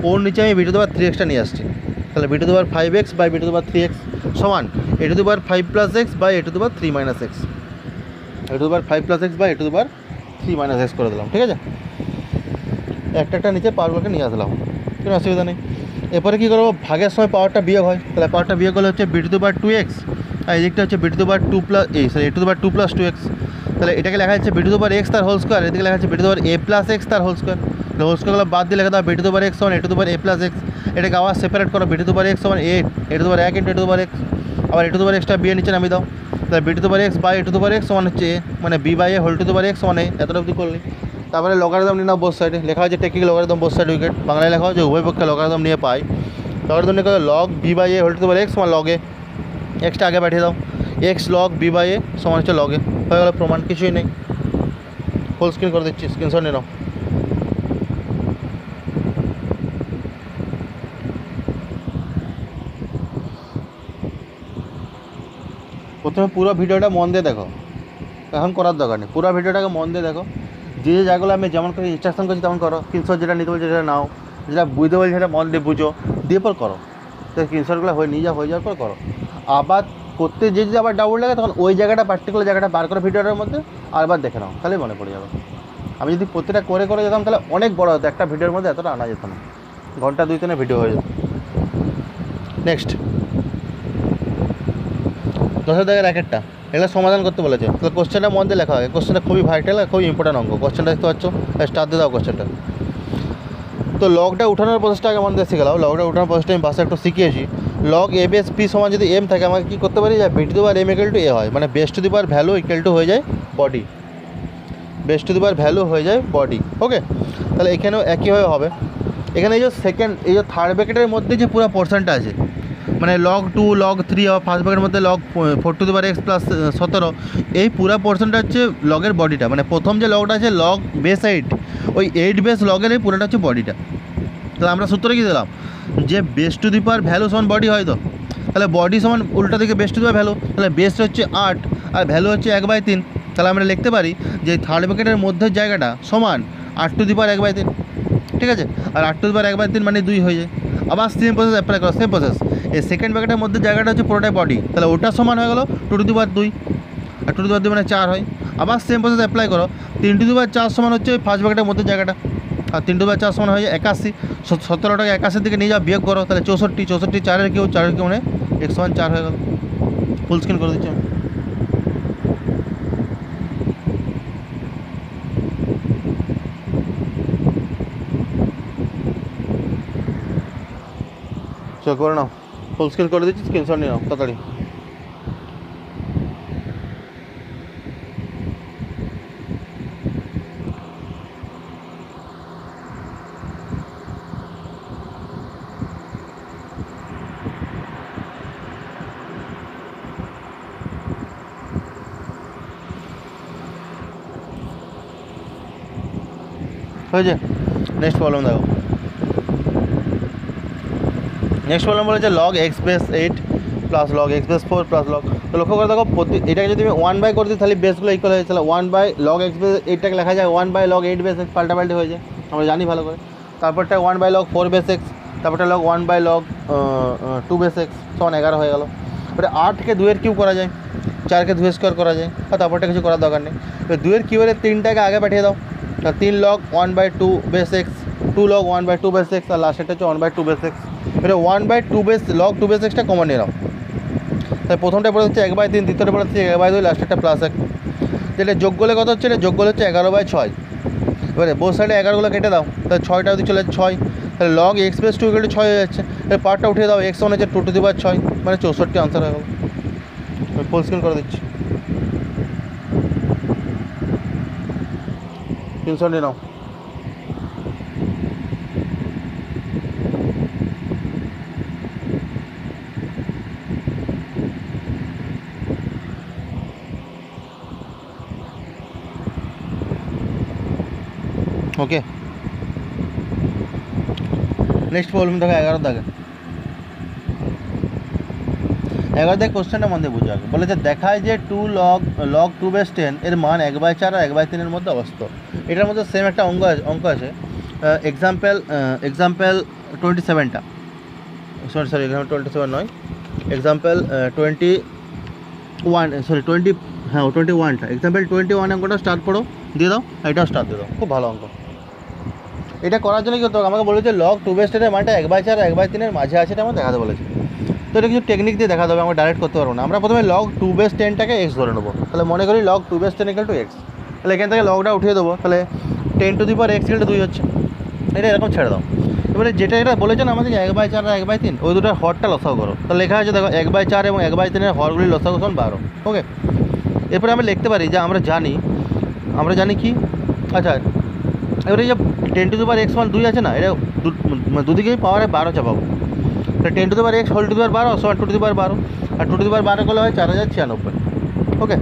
ওর নিচে আমি বি টু দি পাওয়ার 3xটা নিয়ে আসছি। তাহলে b to the power 5x by b to the power 3x সমান a to the power 5 plus x by a to the power 3 minus x, a to the power 5 plus x by a to the power 3 minus x করে দিলাম, ঠিক আছে। একটা নিচে পাওয়ারগুলোকে নিয়ে আসলাম, কোনো অসুবিধা নেই। এরপরে কী করবো, ভাগের সময় পাওয়ারটা বিয়োগ হয়, তাহলে পাওয়ারটা বিয়োগ করলে হচ্ছে b to the power 2x, আর এই দিকটা হচ্ছে b to the power 2 plus a to the power 2 plus 2x। তাহলে এটাকে লেখা যাচ্ছে b to the power x তার হোল স্কোয়ার, এদিকে লেখা যাচ্ছে b to the power a plus x তার হোল স্কোয়ার। হোল স্কোয়ারগুলো বাদ দিয়ে লেখা দাও b to the power x সমান a to the power a plus x. এটাকে আবার সেপারেট করো, b to the power x সমান a to the power 1 into a to the power x, আবার এ টু দি পাওয়ার এক্সটা b এর নিচে নামিয়ে দাও। তাহলে b to the power x by a to the power x সমান হচ্ছে মানে b by a whole to the power x সমান এতটা অবধি করলি। তারপরে লগারিদম নিয়ে নাও বোথ সাইডে, লেখা হচ্ছে taking logarithm both side wicket, বাংলায় লেখা হচ্ছে উভয় পক্ষে লগারিদম নিয়ে পাই। লগারিদম নিয়ে log b by a whole to the power x সমান লগে এক্সটা আগে পাঠিয়ে দাও, x log b by a সমান হচ্ছে লগে, হয়ে গেল প্রমাণ, কিছুই নেই। ফুল স্ক্রিন করে দিচ্ছি, স্ক্রিনশট নিয়ে নাও। প্রথমে পুরো ভিডিওটা মন দিয়ে দেখো, এখন করার দরকার নেই, পুরো ভিডিওটাকে মন দিয়ে দেখো। যে জায়গাগুলো আমি যেমন করে ইনস্ট্রাকশন করছি তেমন করো, স্ক্রিনশট যেটা নিতে বলছি সেটা নাও, যেটা বুঝতে বলছি সেটা মন দিয়ে বুঝো, দিয়ে পর করো। তো স্ক্রিনশটগুলো হয়ে নিয়ে হয়ে যাওয়ার পর করো। আবার করতে যে যদি আবার ডাউট লাগে তখন ওই জায়গাটা পার্টিকুলার জায়গাটা বার করে ভিডিওটার মধ্যে আরবার দেখে নাও, তাহলেই মনে পড়ে যাবে। আমি যদি প্রতিটা করে করে যেতাম তাহলে অনেক বড় হতো, একটা ভিডিওর মধ্যে এতটা আনা যেত না, ঘন্টা 2-3 ভিডিও হয়ে যেত। নেক্সট 10 দাগের একটা এগুলো সমাধান করতে বলেছে। তাহলে কোশ্চেনটা মন দিয়ে লেখা হয়, কোশ্চেনটা খুবই ভাইটাল, খুবই ইম্পর্টেন্ট অঙ্ক। কোশ্চেনটা দেখতে পাচ্ছ, স্টার্ট দিয়ে দাও কোশ্চেনটা। তো লগটা উঠানোর প্রসেসটা আগে মন দিয়ে শিখলাম। লগটা উঠানোর প্রসেসটা আমি বাসে একটু শিখিয়েছি। লগ এ বেস পি সমান যদি এম থাকে আমাকে কী করতে পারি, যে b to the power m equal to a হয়, মানে base to the power value equal to হয়ে যায় body, base to the power value হয়ে যায় বডি। ওকে, তাহলে এখানেও একইভাবে হবে। এখানে এই যে থার্ড ব্র্যাকেটের মধ্যে যে পুরো পোর্শনটা আছে, মানে লগ 2 লগ 3 আর ফার্স্ট ব্র্যাকেটের মধ্যে log 4 two the power x plus 17, এই পুরো পোর্শনটা হচ্ছে লগের বডিটা, মানে প্রথম যে লগটা আছে লগ বেস 8, ওই 8 বেস লগের এই পুরোটা হচ্ছে বডিটা। তাহলে আমরা সূত্রে কী দিলাম, যে base to the power value সমান বডি হয়। তো তাহলে বডি সমান উল্টা দিকে base to the power value, তাহলে বেস হচ্ছে 8 আর ভ্যালু হচ্ছে 1/3। তাহলে আমরা লিখতে পারি যে থার্ড ব্র্যাকেটের মধ্যের জায়গাটা সমান 8 টু দি পাওয়ার 1/3, ঠিক আছে। আর 8 টু দি পাওয়ার 1/3 মানে 2 হয়ে যায়। আবার সেম প্রসেস অ্যাপ্লাই করো, সেম প্রসেস। এই সেকেন্ড ব্র্যাকেটের মধ্যে জায়গাটা হচ্ছে পুরোটাই বডি, তাহলে ওটা সমান হয়ে গেলো 2 two the power 2, R 2 two the power 2 মানে 4 হয়। আবার সেম প্রসেস অ্যাপ্লাই করো, 3 টু দি পাওয়ার 4 সমান হচ্ছে ফার্স্ট ব্র্যাকেটের মধ্যে জায়গাটা, আর 3 টু দি পাওয়ার 4 সমান হয়ে যায় 81। 17টাকে 81 দিকে নিয়ে যাও, বিয়োগ করো, তাহলে 64 4-এর কেউ 4-এর কেউ মানে x সমান 4 হয়ে গেল। ফুল স্ক্রিন করে দিচ্ছি আমি। চল করে নাও, ফুল স্ক্রিন করে দিচ্ছি, স্ক্রিনশট নিয়ে নাও তাড়াতাড়ি। হয়েছে। নেক্সট প্রবলেম দেখো। নেক্সট প্রবলেম বলেছে log x base 8 plus log x base 4 plus log. তো লক্ষ্য করে দেখো, এটাকে যদি আমি 1 করে দিই তাহলে বেসগুলো ইকুয়াল হয়ে যায়। তাহলে 1 লগ এক্স বেস 8টাকে লেখা যায় 1 লগ 8 বেস এক্স, পাল্টাপাল্টি হয়ে যায়, আমরা জানি ভালো করে। তারপরটা 1 লগ 4 বেস এক্স, তারপরটা লগ 1 লগ 2 বেস এক্স সমান 11 হয়ে গেল। এবারে 8কে 2 এর কিউব করা যায়, 4কে 2 স্কোয়ার করা যায়, আর তারপরটা কিছু করার দরকার নেই। এবার 2 এর কিউবের 3টাকে আগে পাঠিয়ে দাও, 3 log 1/2 base x, 2 log 1/2 base x, আর লাস্টেরটা হচ্ছে 1/2 বেস এক্স। এটা 1/2 বেস লগ 2 বেস এক্সটা কমন নিয়ে নাও। তাই প্রথমটা পড়ে হচ্ছে 1/3, দ্বিতীয়টা পড়ে হচ্ছে 1/2, লাস্টেরটা প্লাস 1। যেটা যোগ করলে কত হচ্ছে, এটা যোগ করলে হচ্ছে 11/6। এবারে বোথ সাইডে 11গুলো কেটে দাও, তাহলে 6টা অবধি চলে যাচ্ছে 6, তাহলে লগ এক্স বেস 2 = 6 হয়ে যাচ্ছে। এর পার্টটা উঠিয়ে দাও, এক্স সমান হচ্ছে 2 টু দি পাওয়ার 6, মানে 64 আনসার হয়ে গেল। আমি ফুল স্ক্রিন করে দিচ্ছি, স্ক্রিনশট নিয়ে নাও। ওকে, নেক্সট প্রবলেম দেখো 11 দাগে। 11 দাগে কোশ্চেনটা মধ্যে বুঝে আগে বলেছে, দেখায় যে 2 লগ 2 বেস 10 এর মান 1/4 আর 1/3 মধ্যে অবস্থিত। এটার মধ্যে সেম একটা অঙ্ক আছে, এক্সাম্পল 27টা, সরি এখানে 27 নয়, এক্সাম্পল 21টা, এক্সাম্পল 21 অঙ্কটা স্টার্ট করো, দিয়ে দাও, এটাও স্টার্ট দিয়ে দাও, খুব ভালো অঙ্ক। এটা করার জন্য কি হতো, আমাকে বলেছে লগ 2 বেস 10 এর মানটা 1/4 আর 1/3 মাঝে আছে, এটা আমার দেখাতে বলেছে। তো এটা কিছু টেকনিক দিয়ে দেখাতে হবে, আমরা ডাইরেক্ট করতে পারবো না। আমরা প্রথমে লগ 2 বেস 10টাকে এক্স ধরে নেবো। তাহলে মনে করি লগ 2 বেস 10 = এক্স, তাহলে এখান থেকে লগটা উঠিয়ে দেবো, তাহলে 10 টু দি পাওয়ার এক্স = 2 হচ্ছে। এটা এরকম ছেড়ে দাও। এবারে যেটা এটা বলেছে না আমাদেরকে 1/4 আর 1/3, ওই দুটোর হরটা লসাগু করো। তো লেখা আছে দেখো 1/4 এবং 1/3 হরগুলি লসাগু সমান 12। ওকে, এরপরে আমরা লিখতে পারি যে আমরা জানি কি, আচ্ছা এবারে যে 10⁻x = 2 আছে না, এটা দুদিকেই পাওয়ারে 12 চাপাবো। তো 10⁻x হোল টু দি পাওয়ার 12 সমান 2⁻12, আর 2⁻12 করলে হয় 4096। ওকে,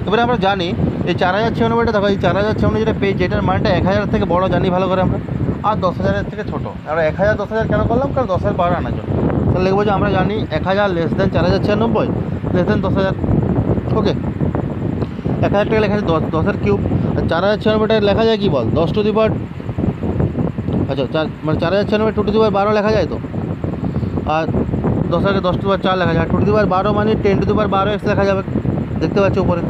এবারে আমরা জানি এই 4096টা দেখো, এই 4096 যেটা পেয়েছি এটার মানটা 1000 থেকে বড় জানি ভালো করে আমরা, আর 10,000-এর থেকে ছোটো। আমরা 1000 10,000 কেন করলাম, কারণ 10,000 12 আনার জন্য। তাহলে লিখবো যে আমরা জানি 1000 <= 4096 <= 10,000। ওকে, 1000 টাকা লেখা আছে 10-এর কিউব, আর 4096টা লেখা যায় কি বল, 10 টু দি পাওয়ার, আচ্ছা 4096 2⁻12 লেখা যায় তো, আর 10,000-কে 10 টু দি পাওয়ার 4 লেখা যায়, আর 2 টু দি পাওয়ার 12 মানে 10 টু দি পাওয়ার 12x লেখা যাবে, দেখতে পাচ্ছ উপরে,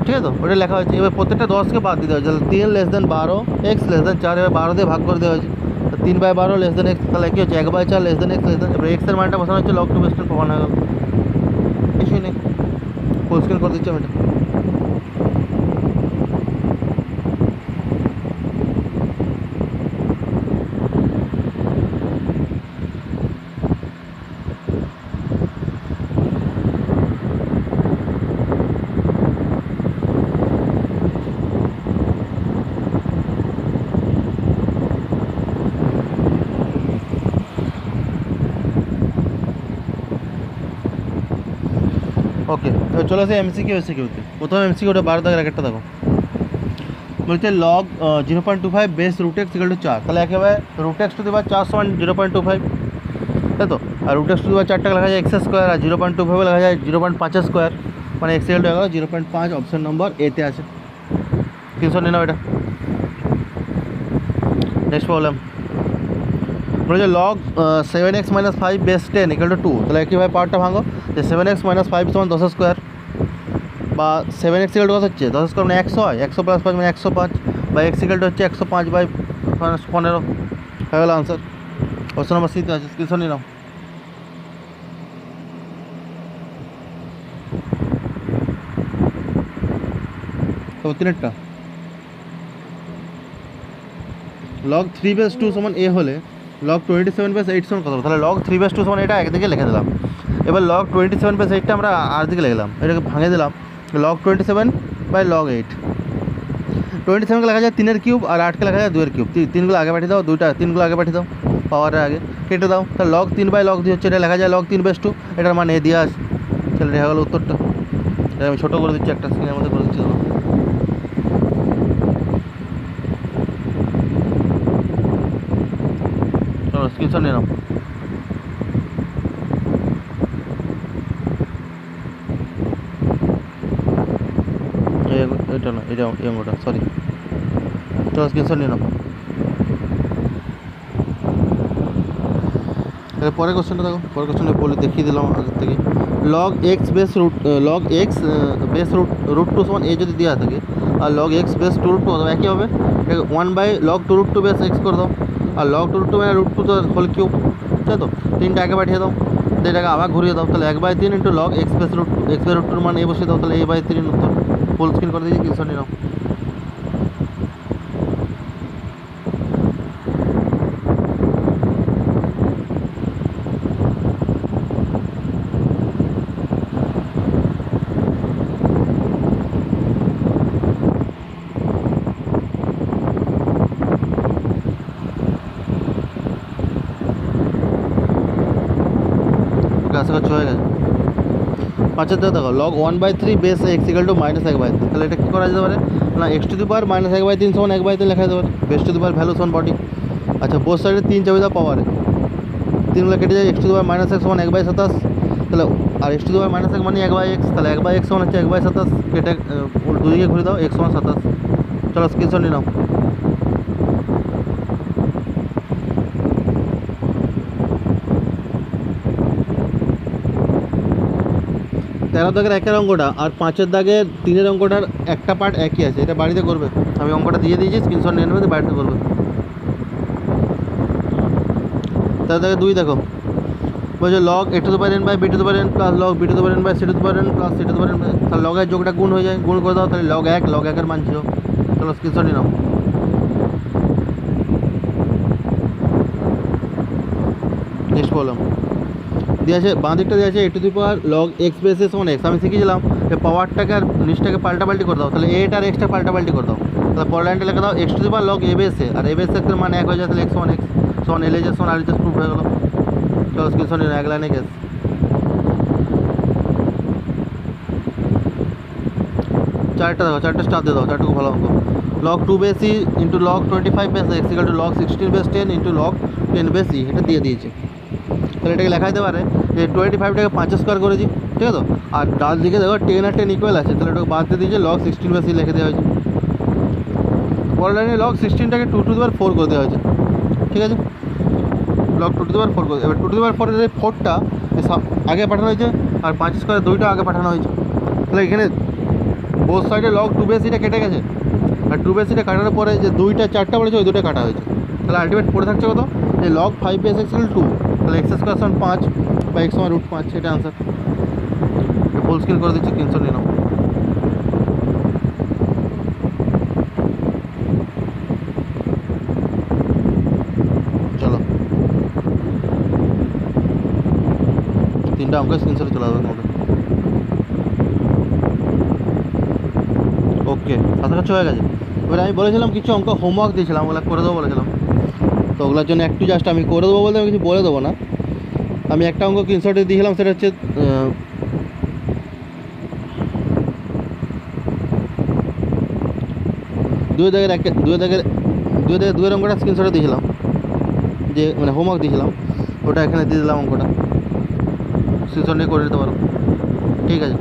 ঠিক আছে তো, ওটা লেখা হয়েছে। এবার প্রত্যেকটা 10কে বাদ দিতে হয়েছে, 3 <= 12, x <= 4, এবার 12 দিয়ে ভাগ করে দেওয়া হয়েছে, 3/12 <= x, তাহলে কি হচ্ছে 1/4 <= x, এবার x এর মানটা বসানো হচ্ছে log 2 বেস 10 প্রমাণ হয়ে গেল, কিছুই নেই, ফুল স্ক্রিন করে দিচ্ছি আমি এটা। ওকে, এবার চলে আসে এমসিকিউতে। প্রথম এমসিকিউটা 12 দাগের একটা দেখো, বলছে log 0.25 বেস √x = 4, তাহলে একেবারে √x টু দি পাওয়ার 4 সমান 0.25, তাই তো, আর √x টু দি পাওয়ার 4 টাকা লেখা যায় x স্কোয়ার, আর 0.25 লেখা যায় 0.5 স্কোয়ার, মানে x = 0.5, অপশন নম্বর এতে আছে। স্ক্রিনশট নিয়ে নাও এটা। নেক্সট প্রবলেম বলেছে log 7x - 5 বেস 10 = 2, তাহলে কীভাবে পাওয়ারটা ভাঙো, যে 7x - 5 সমান 10 স্কোয়ার, বা 7x = কত হচ্ছে 10 স্কোয়ার মানে 100 হয়, 100 + 5 মানে 105, বা x হচ্ছে 105/15 হয়ে গেল আনসার। অপশন নম্বর সিতে আছে, স্ক্রিনশট নিয়ে নাও। তো তিনেরটা log 3 বেস 2 সমান a হলে log 27/8 সমান কত, তাহলে log 3 বেস 2 সমান এটা একদিকে লিখে দিলাম। এবার log 27/8টা আমরা আর দিকে লিখলাম, এটাকে ভাঙে দিলাম, log 27/log 8। 27কে লেখা যায় 3-এর কিউব, আর 8কে লেখা যায় 2-এর কিউব। 3গুলো আগে পাঠিয়ে দাও, 3গুলো আগে পাঠিয়ে দাও, পাওয়ারের আগে কেটে দাও, তাহলে log 3/log 2 হচ্ছে, এটা লেখা যায় log 3 বেস 2, এটার মান এ দিয়ে আস, তাহলে দেখা গেলো উত্তরটা। এটা আমি ছোটো করে দিচ্ছি, একটা স্ক্রিনের মধ্যে করে দিচ্ছি। চলো স্ক্রিনশট নিয়ে নাও। এটা না, এটা অঙ্গটা, সরি, চলো স্ক্রিনশট নিয়ে নাও। এর পরের কোশ্চেনটা দেখো, পরের কোশ্চেনটা বলে দেখিয়ে দিলাম আগের থেকে। log x বেস √2 সমান a যদি দেওয়া থাকে, আর log x বেস 2√2 অথবা একই হবে, 1/log 2√2 বেস x করে দাও, আর log 2√2 মানে √2 তো হোল কিউব, তাই তো, 3টা আগে পাঠিয়ে দাও, এটাকে আবার ঘুরিয়ে দাও, তাহলে 1/3 × log x বেস √2 মান a বসিয়ে দাও, তাহলে a/3 উত্তর। ফুল স্ক্রিন করে দিয়েছি, স্ক্রিনশট নিয়ে নাও। আশা করছি হয়ে গেছে। 5 দেখো log 1/3 বেস x = -1/3, তাহলে এটা কী করা যেতে পারে না, x টু দি পাওয়ার -1/3 সমান 1/3 লেখা যেতে পারে, base to the power value সমান 40। আচ্ছা, বোথ সাইডে 3 চাবি দাও পাওয়ারে, 3গুলো কেটে যায়, x two the power -x সমান 1/27, তাহলে আর x টু দি পাওয়ার -1 মানে 1/x, তাহলে 1/x সমান হচ্ছে 1/27, কেটে দুদিকে ঘুরে দাও, x সমান 27। চলো স্ক্রিনশট নিয়ে নাও। 13 দাগের একের অঙ্কটা আর 5 দাগের 3-এর অঙ্কটার একটা পার্ট একই আছে, এটা বাড়িতে করবে, আমি অঙ্কটা দিয়ে দিয়েছি, স্ক্রিনশট নিয়ে নেবে, বাড়িতে করবে। 13 দাগের 2 দেখো, বলছে log a⁴n/b⁴n plus log b⁴n/c⁴n plus c⁴n, তাহলে লগের যোগটা গুণ হয়ে যায়, গুণ করে দাও, তাহলে log 1 এর মান 0। চলো স্ক্রিনশট নিয়ে নাও। নেক্সট প্রবলেম দেওয়া আছে, বাঁ দিকটা দেওয়া আছে এ to the power log x base s on x. আমি শিখেছিলাম এই পাওয়ারটাকে আর নিচটাকে পাল্টাপাল্টি করে দাও, তাহলে এটা আর এক্সটা পাল্টাপাল্টি করে দাও। তাহলে পরের লাইনটা লিখে দাও x to the power log A base a, আর এ বেস এক্সের মানে এক হয়ে যায়, তাহলে এক্স ওয়ান এক্স সমান এল এস ওয়ান আর এস প্রুফ হয়ে গেলো। চলো স্ক্রিনশট নিন, এক লাইনে কেস। চারটা দেখো, চারটে স্টার দিয়ে দাও, চারটুকু ভালো অঙ্ক। Log 2 base e into log 25 base x equal to log 16 base 10 into log 10 base e, এটা দিয়ে দিয়েছে। তাহলে এটাকে লেখা যেতে পারে যে 25টাকে 5 স্কোয়ার করেছি, ঠিক আছে তো, আর ডাল দিকে দেখো 10 আর 10 ইকুয়াল আছে, তাহলে এটাকে বাদ দিয়ে দিয়েছে, লগ 16 বেস ই লিখে দেওয়া হয়েছে। পরের লাইনে লগ 16টাকে 2 টু দি পাওয়ার 4 করে দেওয়া হয়েছে, ঠিক আছে, লগ 2 টু দি পাওয়ার 4 করে। এবার 2 টু দি পাওয়ার 4 এর 4টা আগে পাঠানো হয়েছে, আর 5 স্কোয়ার 2টা আগে পাঠানো হয়েছে। তাহলে এখানে বোথ সাইডে লগ 2 বেস ইটা কেটে গেছে, আর 2 বেস ইটা কাটার পরে যে 2টা 4টা বলেছে ওই 2টা কাটা হয়েছে। তাহলে আলটিমেট পড়ে থাকছে কত, যে লগ 5 বেস এক্স 2, তাহলে এক্স স্কোয়ার সমান 5 বা এক্স সমান √5, এটা আনসার। ফুল স্ক্রিন করে দিচ্ছি, স্ক্রিনশট নিয়ে নাও। চলো 3টা অঙ্ক স্ক্রিনশটে চলে আসবে তোমাদের। ওকে, কাছাকাছি হয়ে গেছে। এবার আমি বলেছিলাম কিছু অঙ্ক হোমওয়ার্ক দিয়েছিলাম, ওগুলো করে দেবো বলেছিলাম, তো ওগুলোর জন্য একটু জাস্ট আমি করে দেবো বলতে আমি কিছু বলে দেবো না। আমি একটা অঙ্ক স্ক্রিনশটে দিয়েছিলাম, সেটা হচ্ছে দুয়ের অঙ্কটা স্ক্রিনশটে দিয়েছিলাম, যে মানে হোমওয়ার্ক দিয়েছিলাম, ওটা এখানে দিয়ে দিলাম অঙ্কটা, স্ক্রিনশট নিয়ে করে নিতে পারো, ঠিক আছে।